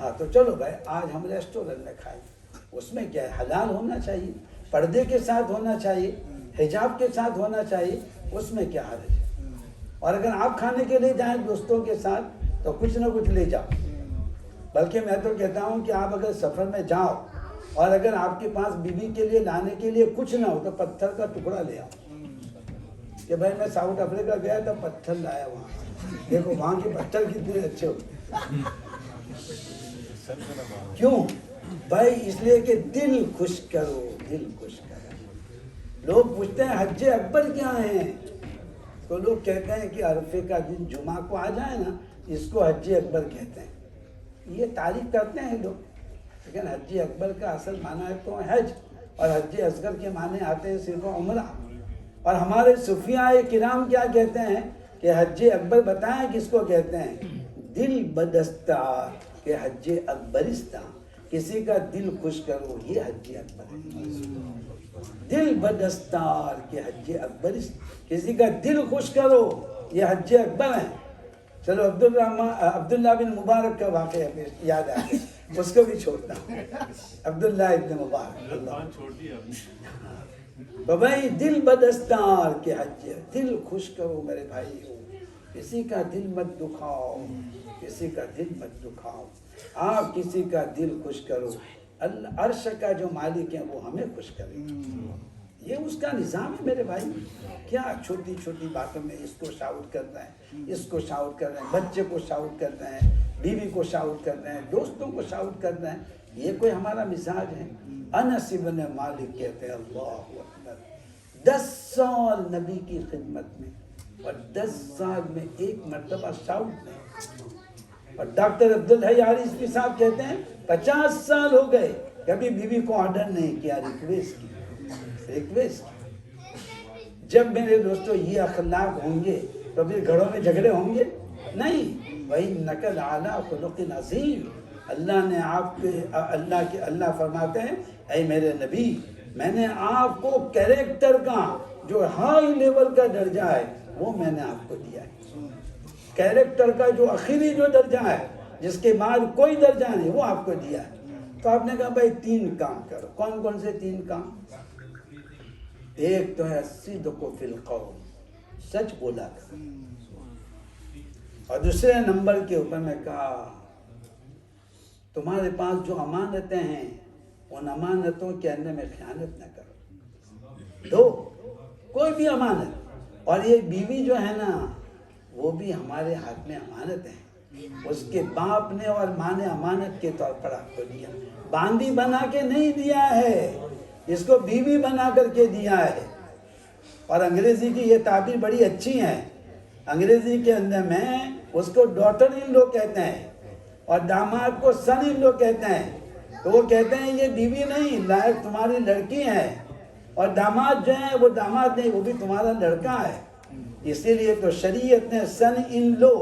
ہاں تو چلو بھائی آج ہم ریسٹورنٹ میں کھائیں، اس میں کیا ہے، حلال ہونا چاہیے، پردے کے ساتھ ہونا چاہیے، حجاب کے ساتھ ہونا چاہیے، اس میں کیا حرج ہے؟ اور اگر آپ کھانے کے لیے جائیں دوستوں کے ساتھ تو کچھ نہ کچھ لے جاؤ، بلکہ میں تو کہتا ہوں کہ آپ اگر سفر میں جاؤ اور اگر آپ کے پاس بیوی کے لیے لانے کے لیے کچھ نہ ہو تو پتھر کا ٹکڑا لے آؤ، کہ بھائی میں ساؤتھ افریقہ گیا تھا پتھر لایا وہاں، دیکھو وہاں کے پتھر کتنے اچھے ہوتے ہیں۔ کیوں بھائی؟ اس لیے کہ دل خوش کرو، دل خوش کرو۔ لوگ پوچھتے ہیں حج اکبر کیا ہے، تو لوگ کہتے ہیں کہ عرفے کا دن جمعہ کو آ جائے نا، اس کو حج اکبر کہتے ہیں، یہ تعریف کرتے ہیں لوگ، لیکن حج اکبر کا اصل معنی ہے تو حج، اور حج اصغر کے معنی آتے ہیں صرف عمرہ۔ اور ہمارے صوفیاء کرام کیا کہتے ہیں کہ حج اکبر بتائیں کس کو کہتے ہیں؟ دل بدستار کہ حج اکبرستان، کسی کا دل خوش کرو یہ حج اکبر ہے۔ دل بدستار کہ حج اکبرستان، کسی کا دل خوش کرو یہ حج اکبر ہے۔ چلو عبداللہ بن مبارک کا واقعہ یاد آ گیا، اس کو بھی چھوڑتا ہوں، عبداللہ ابن مبارک، تو بھائی دل بدستار کے حج، دل خوش کرو میرے بھائی، کسی کا دل مت دکھاؤ، کسی کا دل مت دکھاؤ، آپ کسی کا دل خوش کرو، اللہ عرش کا جو مالک ہے وہ ہمیں خوش کرے، یہ اس کا نظام ہے میرے بھائی۔ کیا چھوٹی چھوٹی باتوں میں اس کو شاؤٹ کرنا ہے، اس کو شاؤٹ کر رہے ہیں، بچے کو شاؤٹ کرنا ہے، بیوی کو شاؤٹ کرنا ہے، دوستوں کو شاؤٹ کرنا ہے، یہ کوئی ہمارا مزاج ہے؟ انس بن مالک کہتے ہیں اللہ اکبر، 10 سال نبی کی خدمت میں اور 10 سال میں ایک مرتبہ شاؤٹ نہیں۔ اور ڈاکٹر عبدالحی عارفی صاحب کہتے ہیں 50 سال ہو گئے کبھی بیوی کو آرڈر نہیں کیا، ریکویسٹ کی۔ جب میرے دوستو یہ اخلاق ہوں گے تو پھر گھروں میں جھگڑے ہوں گے نہیں۔ وَإِنَّكَ لَعَلَىٰ خُلُقٍ عَظِيمٍ، اللہ نے آپ کے اللہ فرماتے ہیں اے میرے نبی میں نے آپ کو کیریکٹر کا جو ہائی لیول کا درجہ ہے وہ میں نے آپ کو دیا ہے، کیریکٹر کا جو آخری جو درجہ ہے جس کے بعد کوئی درجہ نہیں وہ آپ کو دیا ہے۔ تو آپ نے کہا بھائی 3 کام کرو، کون کون سے 3 کام؟ ایک تو ہے صدق فی القول، سچ بولا کرو، اور دوسرے نمبر کے اوپر میں کہا تمہارے پاس جو امانتیں ہیں ان امانتوں کے اندر میں خیانت نہ کرو، دو کوئی بھی امانت، اور یہ بیوی جو ہے نا وہ بھی ہمارے ہاتھ میں امانت ہے، اس کے باپ نے اور ماں نے امانت کے طور پر آپ کو دیا، باندی بنا کے نہیں دیا ہے، اس کو بیوی بنا کر کے دیا ہے۔ اور انگریزی کی یہ تعبیر بڑی اچھی ہے، انگریزی کے اندر میں اس کو ڈاٹر ان لو کہتے ہیں اور داماد کو سن ان لو کہتے ہیں، تو وہ کہتے ہیں یہ بیوی نہیں لائق تمہاری لڑکی ہے، اور داماد جو ہے وہ داماد نہیں وہ بھی تمہارا لڑکا ہے۔ اسی لیے تو شریعت نے سن ان لو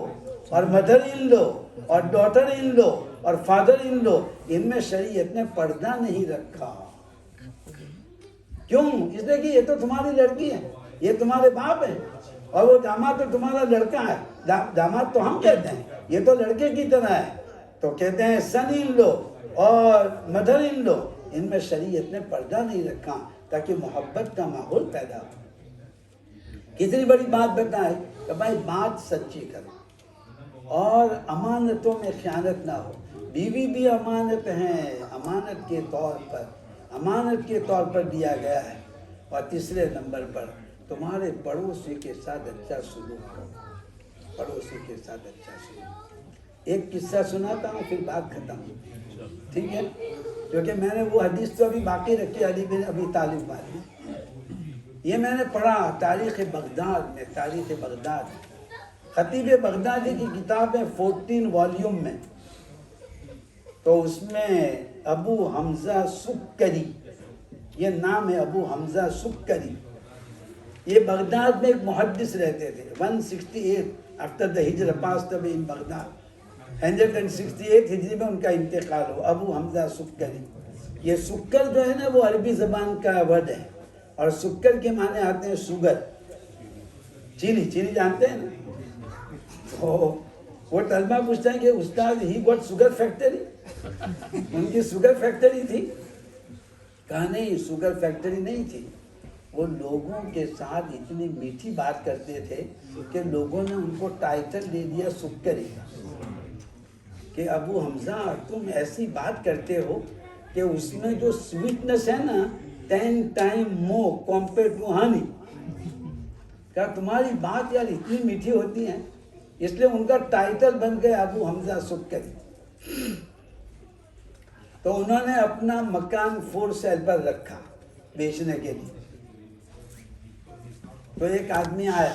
اور مدر ان لو اور ڈاٹر ان لو اور فادر ان لو، ان میں شریعت نے پردہ نہیں رکھا۔ کیوں؟ اس لیے کہ یہ تو تمہاری لڑکی ہے، یہ تمہارے باپ ہے، اور وہ داماد تو تمہارا لڑکا ہے، داماد تو ہم کہتے ہیں، یہ تو لڑکے کی طرح ہے، تو کہتے ہیں سن ان لو اور مدر ان لو، ان میں شریعت نے پردہ نہیں رکھا تاکہ محبت کا ماحول پیدا ہو۔ کتنی بڑی بات بتائے کہ بھائی بات سچی کرو اور امانتوں میں خیانت نہ ہو، بیوی بھی امانت ہیں، امانت کے طور پر دیا گیا ہے۔ اور تیسرے نمبر پر تمہارے پڑوسی کے ساتھ اچھا سلوک کرو، پڑوسی کے ساتھ اچھا سلوک۔ ایک قصہ سناتا ہوں پھر بات ختم، ٹھیک ہے؟ کیونکہ میں نے وہ حدیث تو ابھی باقی رکھی علی بن ابی طالب والی، یہ میں نے پڑھا تاریخ بغداد میں، تاریخ بغداد خطیب بغدادی کی کتاب ہے 14 والیوم میں، تو اس میں ابو حمزہ سکری، یہ نام ہے ابو حمزہ سکری، یہ بغداد میں ایک محدث رہتے تھے، 168 after the hijra passed away in Baghdad، 168 ہجری میں ان کا انتقال ہو، ابو حمزہ سکری۔ یہ سکر جو ہے نا وہ عربی زبان کا ورڈ ہے، اور سکر کے معنی آتے ہیں شوگر، چینی جانتے ہیں نا، تو وہ طلبہ پوچھتے ہیں کہ استاد ہی گوٹ شوگر فیکٹری، ان کی شوگر فیکٹری تھی؟ کہا نہیں، شوگر فیکٹری نہیں تھی، وہ لوگوں کے ساتھ اتنی میٹھی بات کرتے تھے کہ لوگوں نے ان کو ٹائٹل دے دیا سکری کا، کہ ابو حمزہ تم ایسی بات کرتے ہو کہ اس میں جو سویٹنس ہے نا 10 time more compare to honey, کہا تمہاری بات یار اتنی میٹھی ہوتی ہے، اس لیے ان کا ٹائٹل بن گیا ابو حمزہ سکری۔ تو انہوں نے اپنا مکان فور سیل پر رکھا بیچنے کے لیے۔ تو ایک آدمی آیا،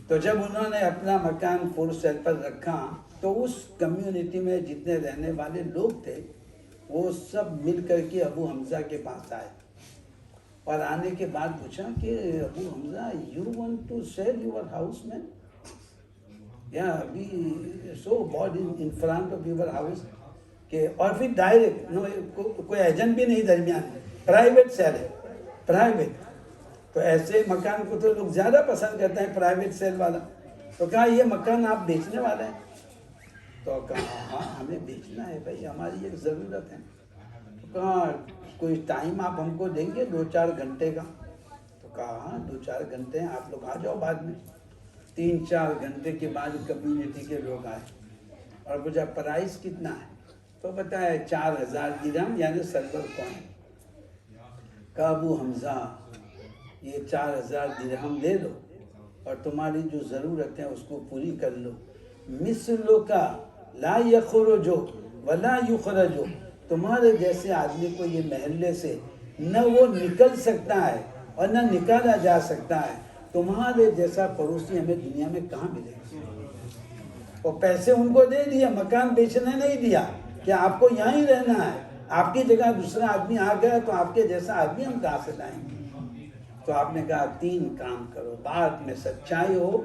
تو جب انہوں نے اپنا مکان فور سیل پر رکھا تو اس کمیونٹی میں جتنے رہنے والے لوگ تھے وہ سب مل کر کے ابو حمزہ کے پاس آئے، اور آنے کے بعد پوچھا کہ ابو حمزہ you want to sell your house man, یا ابھی so bad in front of your house, کہ اور پھر ڈائریکٹ کوئی ایجنٹ بھی نہیں درمیان، پرائیویٹ سیل ہے، پرائیویٹ۔ تو ایسے مکان کو تو لوگ زیادہ پسند کرتے ہیں، پرائیویٹ سیل والا۔ تو کہا یہ مکان آپ بیچنے والے ہیں؟ تو کہا ہاں ہمیں بیچنا ہے بھائی، ہماری ایک ضرورت ہے۔ تو کہا کوئی ٹائم آپ ہم کو دیں گے 2-4 گھنٹے کا؟ تو کہا ہاں 2-4 گھنٹے ہیں، آپ لوگ آ جاؤ بعد میں۔ 3-4 گھنٹے کے بعد کمیونٹی کے لوگ آئے اور پوچھا پرائز کتنا ہے؟ تو بتایا 4000 درہم یعنی سلور کوائن۔ کہا ابو حمزہ یہ 4000 درہم لے لو اور تمہاری جو ضرورت ہے اس کو پوری کر لو، مثلو کا لا یخرجو ولا یخرجو، تمہارے جیسے آدمی کو یہ محلے سے نہ وہ نکل سکتا ہے اور نہ نکالا جا سکتا ہے، تمہارے جیسا پڑوسی ہمیں دنیا میں کہاں ملے گا؟ اور پیسے ان کو دے دیا، مکان بیچنے نہیں دیا کہ آپ کو یہاں ہی رہنا ہے، آپ کی جگہ دوسرا آدمی آ گیا تو آپ کے جیسا آدمی ہم کہاں سے لائیں گے؟ تو آپ نے کہا 3 کام کرو، بات میں سچائی ہو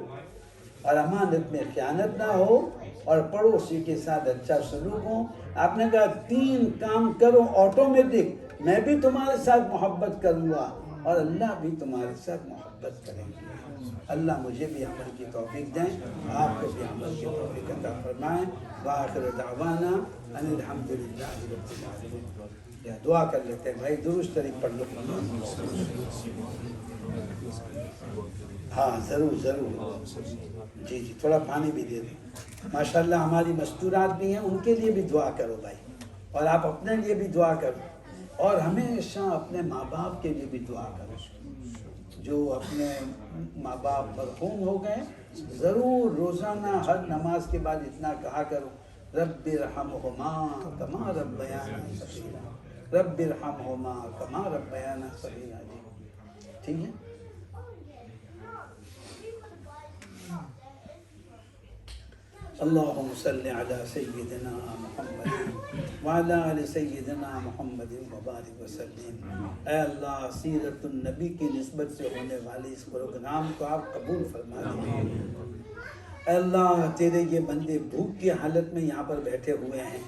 اور امانت میں خیانت نہ ہو اور پڑوسی کے ساتھ اچھا سلوک ہو۔ آپ نے کہا 3 کام کرو آٹومیٹک، میں بھی تمہارے ساتھ محبت کروں گا اور اللہ بھی تمہارے ساتھ محبت کریں گے۔ اللہ مجھے بھی عمل کی توفیق دیں، آپ کو بھی عمل کی توفیق عطا فرمائیں۔ وآخر دعوانا ان الحمدللہ رب العالمین۔ یا دعا کر لیتے ہیں بھائی، درود شریف پڑھ لو۔ ہاں ضرور ضرور، جی جی تھوڑا پانی بھی دے دیں۔ ماشاءاللہ ہماری مستورات بھی ہیں، ان کے لیے بھی دعا کرو بھائی، اور آپ اپنے لیے بھی دعا کرو، اور ہمیشہ اپنے ماں باپ کے لیے بھی دعا کرو۔ جو اپنے ماں باپ مرحوم ہو گئے ضرور روزانہ ہر نماز کے بعد اتنا کہا کرو، رب ارحمہما کما ربیانی صغیرا، رب ارحمہما کما ربیانی صغیرا۔ ٹھیک ہے، اللہم صلی علی سیدنا محمد وعلی آل سیدنا محمد وبارک وسلم۔ اے اللہ سیرت النبی کی نسبت سے ہونے والے اس پروگرام کو آپ قبول فرما دیں۔ اے اللہ تیرے یہ بندے بھوک کی حالت میں یہاں پر بیٹھے ہوئے ہیں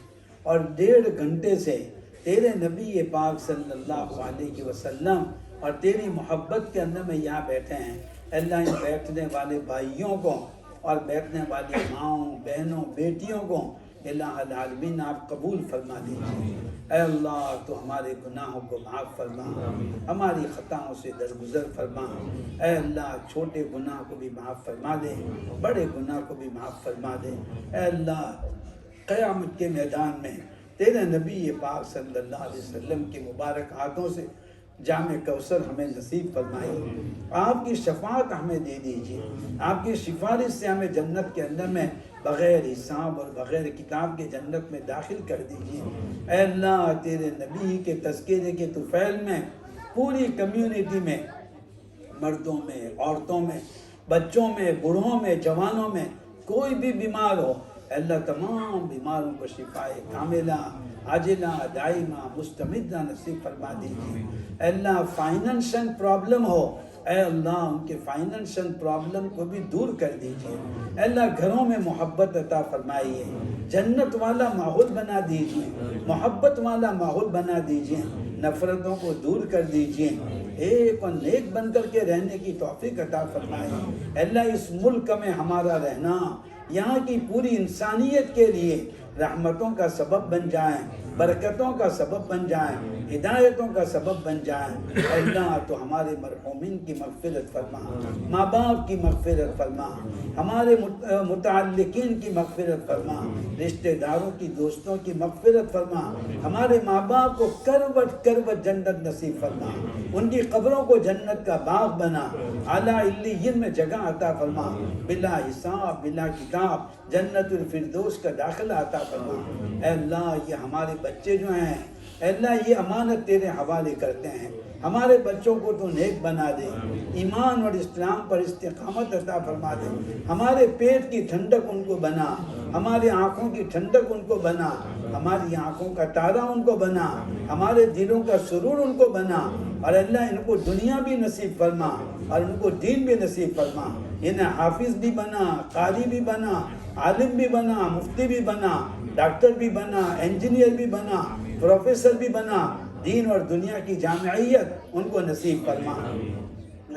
اور 1.5 گھنٹے سے تیرے نبی پاک صلی اللہ علیہ وسلم اور تیری محبت کے اندر میں یہاں بیٹھے ہیں۔ اے اللہ ان بیٹھنے والے بھائیوں کو اور بیٹھنے والی ماؤں بہنوں بیٹیوں کو الہ العالمین آپ قبول فرما دیجیے۔ اے اللہ تو ہمارے گناہوں کو معاف فرما، ہماری خطاؤں سے درگزر فرما۔ اے اللہ چھوٹے گناہ کو بھی معاف فرما دے، بڑے گناہ کو بھی معاف فرما دے۔ اے اللہ قیامت کے میدان میں تیرے نبی پاک صلی اللہ علیہ وسلم کے مبارک ہاتھوں سے جام کوثر ہمیں نصیب فرمائیے، آپ کی شفاعت ہمیں دے دیجیے، آپ کی سفارش سے ہمیں جنت کے اندر میں بغیر حساب اور بغیر کتاب کے جنت میں داخل کر دیجیے۔ اے اللہ تیرے نبی کے تذکرے کے طفیل میں پوری کمیونٹی میں، مردوں میں، عورتوں میں، بچوں میں، بوڑھوں میں، جوانوں میں کوئی بھی بیمار ہو، اے اللہ تمام بیماروں کو شفائے کاملہ عاجلہ دائمہ مستمدہ نصیب فرما دیجیے۔ اے اللہ فائنینشل پرابلم ہو، اے اللہ ان کے فائنینشل پرابلم کو بھی دور کر دیجیے۔ اے اللہ گھروں میں محبت عطا فرمائیے، جنت والا ماحول بنا دیجیے، محبت والا ماحول بنا دیجیے، نفرتوں کو دور کر دیجیے۔ ایک اور نیک بن کر کے رہنے کی توفیق عطا فرمائے. اللہ اس ملک میں ہمارا رہنا یہاں کی پوری انسانیت کے لیے رحمتوں کا سبب بن جائیں، برکتوں کا سبب بن جائیں، ہدایتوں کا سبب بن جائیں. اللہ تو ہمارے مرحومین کی مغفرت فرما، ماں باپ کی مغفرت فرما، ہمارے متعلقین کی مغفرت فرما، رشتہ داروں کی دوستوں کی مغفرت فرما. ہمارے ماں باپ کو کروٹ کروٹ جنت نصیب فرما، ان کی قبروں کو جنت کا باغ بنا، اعلیٰ علیین میں جگہ عطا فرما، بلا حساب بلا کتاب جنت الفردوس کا داخلہ عطا فرما. اے اللہ یہ ہمارے بچے جو ہیں، اے اللہ یہ امانت تیرے حوالے کرتے ہیں. ہمارے بچوں کو تو نیک بنا دے، ایمان اور اسلام پر استقامت عطا فرما دے. ہمارے پیٹ کی ٹھنڈک ان کو بنا، ہماری آنکھوں کی ٹھنڈک ان کو بنا، ہماری آنکھوں کا تارا ان کو بنا، ہمارے دلوں کا سرور ان کو بنا. اور اللہ ان کو دنیا بھی نصیب فرما اور ان کو دین بھی نصیب فرما. انہیں حافظ بھی بنا، قاری بھی بنا، عالم بھی بنا، مفتی بھی بنا، ڈاکٹر بھی بنا، انجینئر بھی بنا، پروفیسر بھی بنا. دین اور دنیا کی جامعیت ان کو نصیب فرما.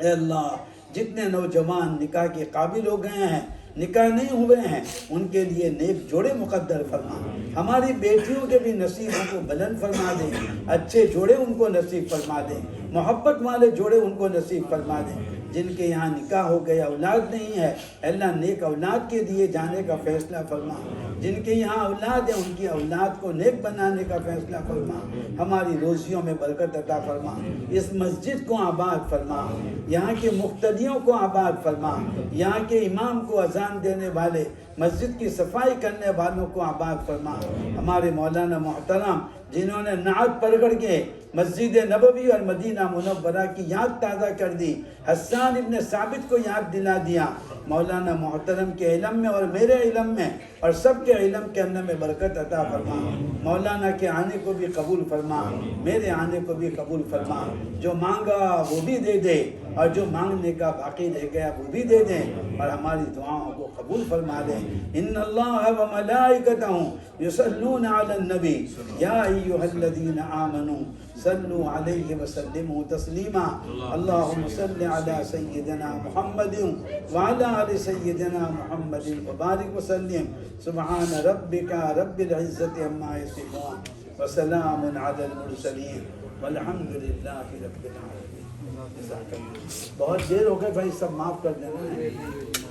اے اللہ جتنے نوجوان نکاح کے قابل ہو گئے ہیں، نکاح نہیں ہوئے ہیں، ان کے لیے نیک جوڑے مقدر فرما. ہماری بیٹیوں کے بھی نصیبوں کو بلند فرما دے، اچھے جوڑے ان کو نصیب فرما دے، محبت والے جوڑے ان کو نصیب فرما دے. جن کے یہاں نکاح ہو گیا اولاد نہیں ہے، اللہ نیک اولاد کے دیے جانے کا فیصلہ فرما. جن کے یہاں اولاد ہے ان کی اولاد کو نیک بنانے کا فیصلہ فرما. ہماری روزیوں میں برکت عطا فرما. اس مسجد کو آباد فرما، یہاں کے مقتدیوں کو آباد فرما، یہاں کے امام کو اذان دینے والے، مسجد کی صفائی کرنے والوں کو آباد فرما. ہمارے مولانا محترم جنہوں نے نعت پڑھ کر کے مسجد نبوی اور مدینہ منورہ کی یاد تازہ کر دی، حسان ابن ثابت کو یاد دلا دیا. مولانا محترم کے علم میں اور میرے علم میں اور سب کے علم کے اندر میں برکت عطا فرما. مولانا کے آنے کو بھی قبول فرما، میرے آنے کو بھی قبول فرما. جو مانگا وہ بھی دے دے اور جو مانگنے کا باقی رہ گیا وہ بھی دے دیں اور ہماری دعاؤں کو قبول فرما دیں. ان اللہ و ملائکتہ یصلون علی النبی یا ایھا الذین آمنوا صلوا علیہ وسلموا تسلیما. اللہم صل علی سیدنا محمد وعلی آل سیدنا محمد وبارک وسلم. سبحان ربک رب العزت عما یصفون وسلام علی المرسلین والحمد للہ رب العالمین. بہت دیر ہو گئے بھائی، سب معاف کر دینا.